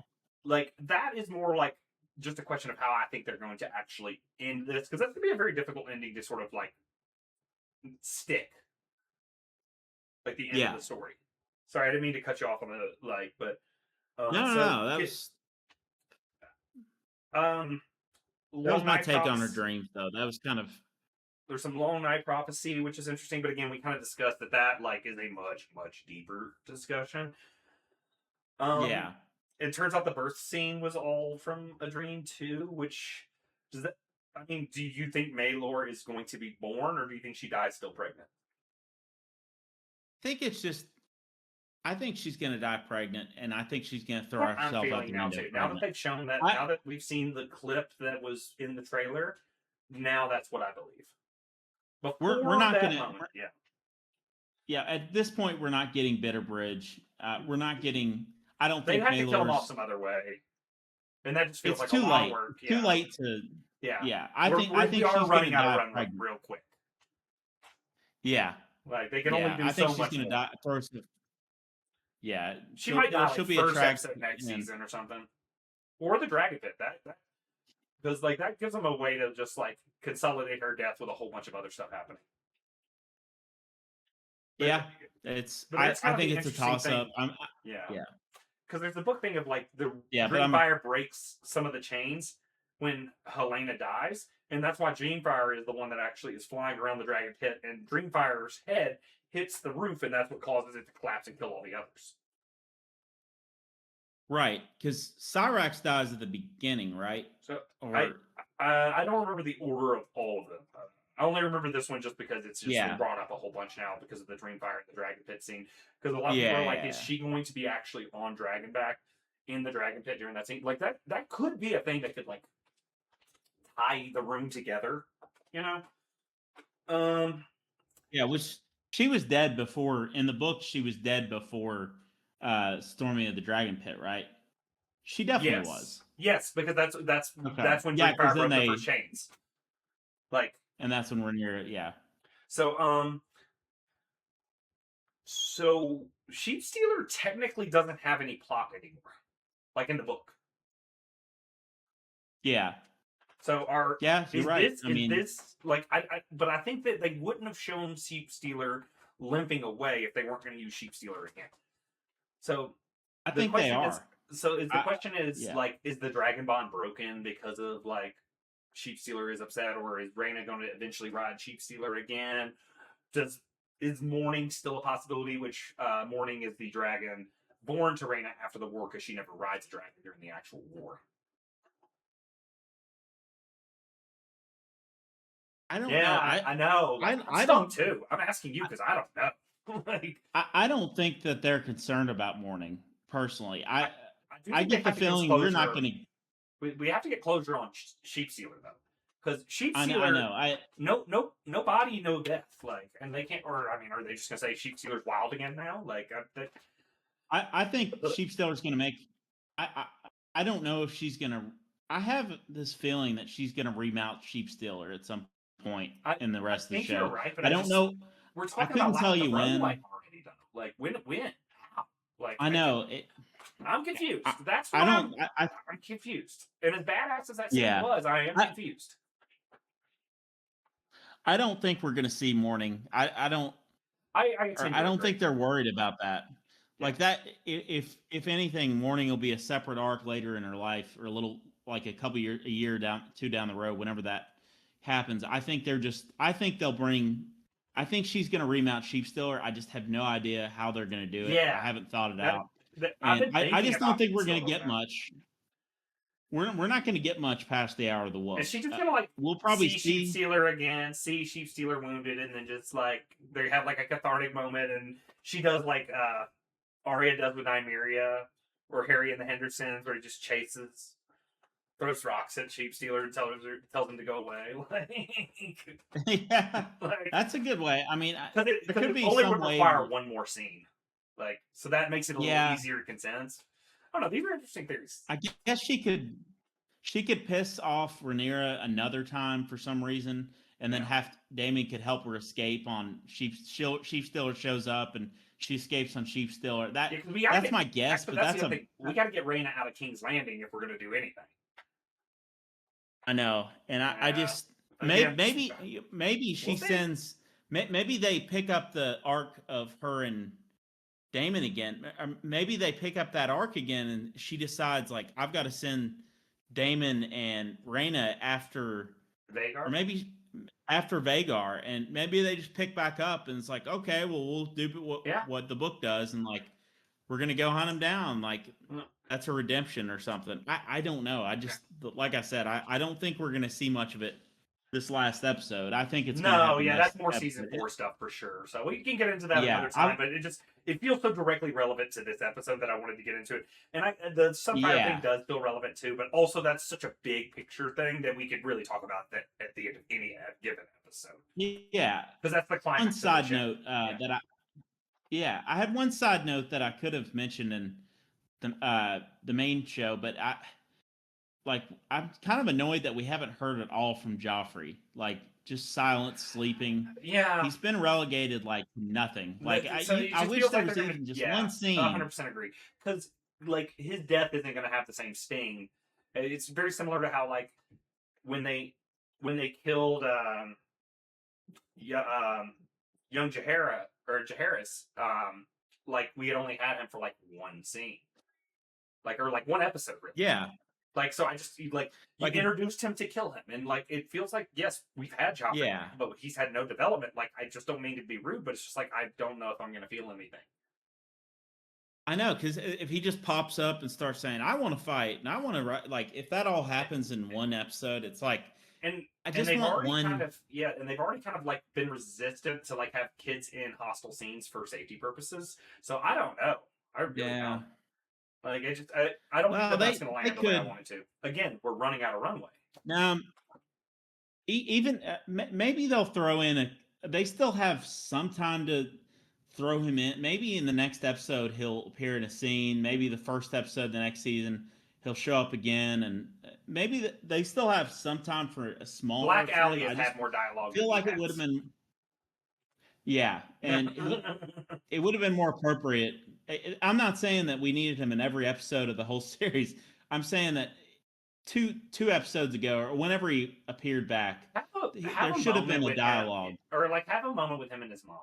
like that is more like just a question of how I think they're going to actually end this, because that's gonna be a very difficult ending to sort of like stick like the end of the story. Sorry, I didn't mean to cut you off on the but no, that was that was my take on her dreams, though. That was kind of. There's some Long Night Prophecy, which is interesting, but again, we kind of discussed that like is a much, much deeper discussion. It turns out the birth scene was all from a dream too, which do you think Maylor is going to be born, or do you think she dies still pregnant? I think she's going to die pregnant, and I think she's going to throw herself out the window. Now that they've shown that, now that we've seen the clip that was in the trailer, now that's what I believe. We're not going to. Yeah. At this point, we're not getting Bitterbridge. We're not getting. I don't think they have to kill him off some other way, and that just feels like a lot of work. Too late to. Yeah. I think we are she's running out of run pregnant real quick. Yeah. Like they can only do so much. I think she's going to die. Yeah, she might die. She'll be first episode next season or something, or the Dragon Pit. That because like that gives them a way to just like consolidate her death with a whole bunch of other stuff happening. I think it's a toss up. Because there's the book thing of like the Dreamfire breaks some of the chains when Helena dies, and that's why Dreamfire is the one that actually is flying around the Dragon Pit, and Dreamfire's head hits the roof, and that's what causes it to collapse and kill all the others. Right, because Cyrax dies at the beginning, right? So I don't remember the order of all of them. I only remember this one just because it's just been brought up a whole bunch now because of the Dreamfire and the Dragon Pit scene. Because a lot of people are like, is she going to be actually on Dragonback in the Dragon Pit during that scene? Like that could be a thing that could like tie the room together, which she was dead before in the book. She was dead before Storming of the Dragon Pit, right? She definitely was. Yes, because that's when Dreamfire broke the first chains. Like, and that's when we're near it. Yeah. So so Sheepstealer technically doesn't have any plot anymore, like in the book. Yeah. So you're right. But I think that they wouldn't have shown Sheepstealer limping away if they weren't going to use Sheepstealer again. So I think they are. The question is like, is the Dragon Bond broken because of like Sheepstealer is upset, or is Reyna going to eventually ride Sheepstealer again? Is Morning still a possibility? Which Morning is the dragon born to Reyna after the war, because she never rides a dragon during the actual war. I don't Yeah, know. I know. Like, I'm I stumped don't too. I'm asking you because I don't know. like, I don't think that they're concerned about mourning personally. I, I do I think they get the have to give us feeling we're not closure. going to. We have to get closure on Sheep Stealer though, because Sheep I Stealer, know. no body, no death. Like, and they can't. Or I mean, are they just gonna say Sheep Stealer's wild again now? Like, I think Sheep Stealer's going to make. I, I I don't know if she's going to. I have this feeling that she's going to remount Sheep Stealer at some point I in the I rest of the think you're show. right, but I don't know. we're I talking about couldn't tell lack you of runway when. already though. Like, when, how? Like, I know it. I'm confused. I, That's I what don't. I'm confused. And as badass as that scene Yeah. was, I am I, confused. I don't think we're going to see mourning. I don't. I tend I to don't agree. think they're worried about that. Yeah. Like that, if anything, mourning will be a separate arc later in her life, or a little like a year down the road, whenever that happens. I think they're just. I think they'll bring. I think she's going to remount Sheep Stealer. I just have no idea how they're going to do it. I Yeah. haven't thought it That, out, I've and been I thinking just don't about think it we're still going a to little get bit. much. We're not going to get much past the Hour of the Wolf. Is she just gonna like We'll probably see see. Sheep Stealer again, see Sheep Stealer wounded, and then just like they have like a cathartic moment, and she does like Arya does with Nymeria or Harry and the Hendersons, where he just chases, throws rocks at Sheep Stealer and tells him to go away. Yeah, like, that's a good way. I mean, because there could it be only some would way. require one more scene, like so that makes it a little Yeah, easier to consent. I don't know. These are interesting theories. I guess she could piss off Rhaenyra another time for some reason, and then Yeah. have Damon could help her escape on Sheep Stealer shows up and she escapes on Sheep Stealer. Yeah, we gotta That's get, my guess, but but that's the that's other thing. We got to get Rhaena out of King's Landing if we're gonna do anything. I know, and I Yeah. just Again, maybe we'll she see. sends maybe they pick up the arc of her and Damon again. Maybe they pick up that arc again, and she decides like I've got to send Damon and Rhaena after, Vagar. or maybe after Vagar, and maybe they just pick back up, and it's like okay, well we'll do Yeah. what the book does, and like we're gonna go hunt him down, like Mm. that's a redemption or something. I don't know. I just like I said, I don't think we're gonna see much of it this last episode. I think it's gonna No, happen yeah, next that's more season episode. 4 stuff for sure. So we can get into that Yeah, another time, but it feels so directly relevant to this episode that I wanted to get into it. And the subtitle thing yeah, does feel relevant too, but also that's such a big picture thing that we could really talk about that at the end of any given episode. yeah. Because that's the climax. One of the side show. note Yeah. that I had one side note that I could have mentioned in the main show, but I'm kind of annoyed that we haven't heard at all from Joffrey. Like just silent sleeping. Yeah. He's been relegated like nothing. Like So it I just wish feels there like was they're gonna, even just yeah, one scene. 100% agree. Because like his death isn't going to have the same sting. It's very similar to how like when they killed young Jaehaerys, like we had only had him for like one scene, like or like one episode, really. Yeah. Like so, I just like you introduced him to kill him, and like it feels like yes, we've had Joffrey, Yeah. but he's had no development. Like I just don't mean to be rude, but it's just like I don't know if I'm going to feel anything. I know, because if he just pops up and starts saying, "I want to fight," and I want to like, if that all happens in one episode, it's like, and I just they've want already one. and they've already kind of like been resistant to like have kids in hostile scenes for safety purposes. So I don't know. I really don't. Like it just, I don't think that's going to land the way I wanted to. Again, we're running out of runway. Now, even maybe they'll throw in they still have some time to throw him in. Maybe in the next episode he'll appear in a scene. Maybe the first episode of the next season he'll show up again, and maybe they still have some time for a small. Black Alley has had more dialogue. I feel like it would have been. Yeah, and it would have been more appropriate. I'm not saying that we needed him in every episode of the whole series. I'm saying that two episodes ago, or whenever he appeared back, there should have been a dialogue, or like have a moment with him and his mom.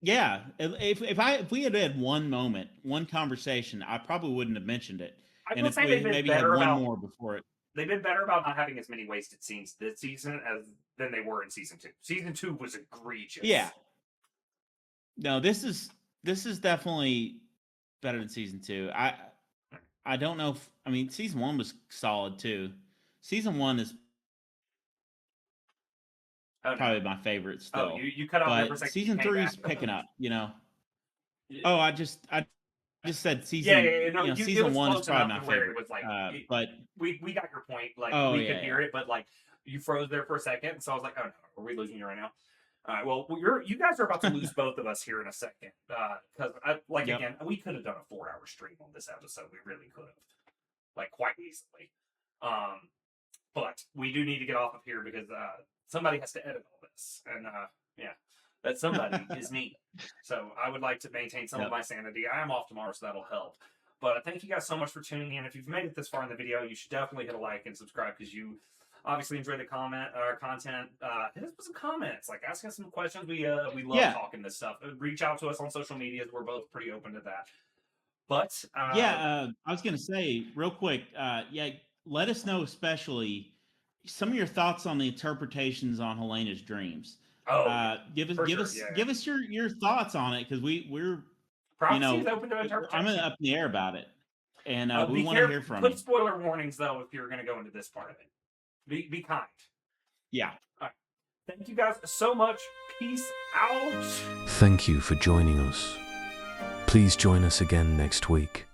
Yeah, if we had one moment, one conversation, I probably wouldn't have mentioned it. And if we maybe had one more before it, they've been better about not having as many wasted scenes this season than they were in season 2. Season 2 was egregious. Yeah. No, this is definitely better than season 2. I don't know if, I mean, season 1 was solid too. Season 1 is Oh, no. probably my favorite still. Oh, you cut out there for a But second. season You came 3's back. picking up, you know. Oh, I just said Yeah, season. no, You know, it season was 1 is close probably enough my to where favorite. it was like, But we got your point. Like, oh we yeah, could hear it, but like, you froze there for a second, so I was like, oh no, are we losing you right now? All right, well, you guys are about to lose both of us here in a second, because Yep. again, we could have done a 4-hour stream on this episode. We really could have, like, quite easily. But we do need to get off of here because somebody has to edit all this, and yeah, that somebody is me. So I would like to maintain some of my sanity. I am off tomorrow, so that'll help. But thank you guys so much for tuning in. If you've made it this far in the video, you should definitely hit a like and subscribe because you obviously enjoy the content. Hit us with some comments, like ask us some questions. We love talking this stuff. Reach out to us on social media. We're both pretty open to that. But I was gonna say real quick. Let us know, especially some of your thoughts on the interpretations on Helena's dreams. Give us your thoughts on it because we're prophecy is open to interpretation. I'm up in the air about it, and we want to hear from you. you. Put spoiler warnings though if you're going to go into this part of it. Be kind. Yeah. All right. Thank you guys so much. Peace out. Thank you for joining us. Please join us again next week.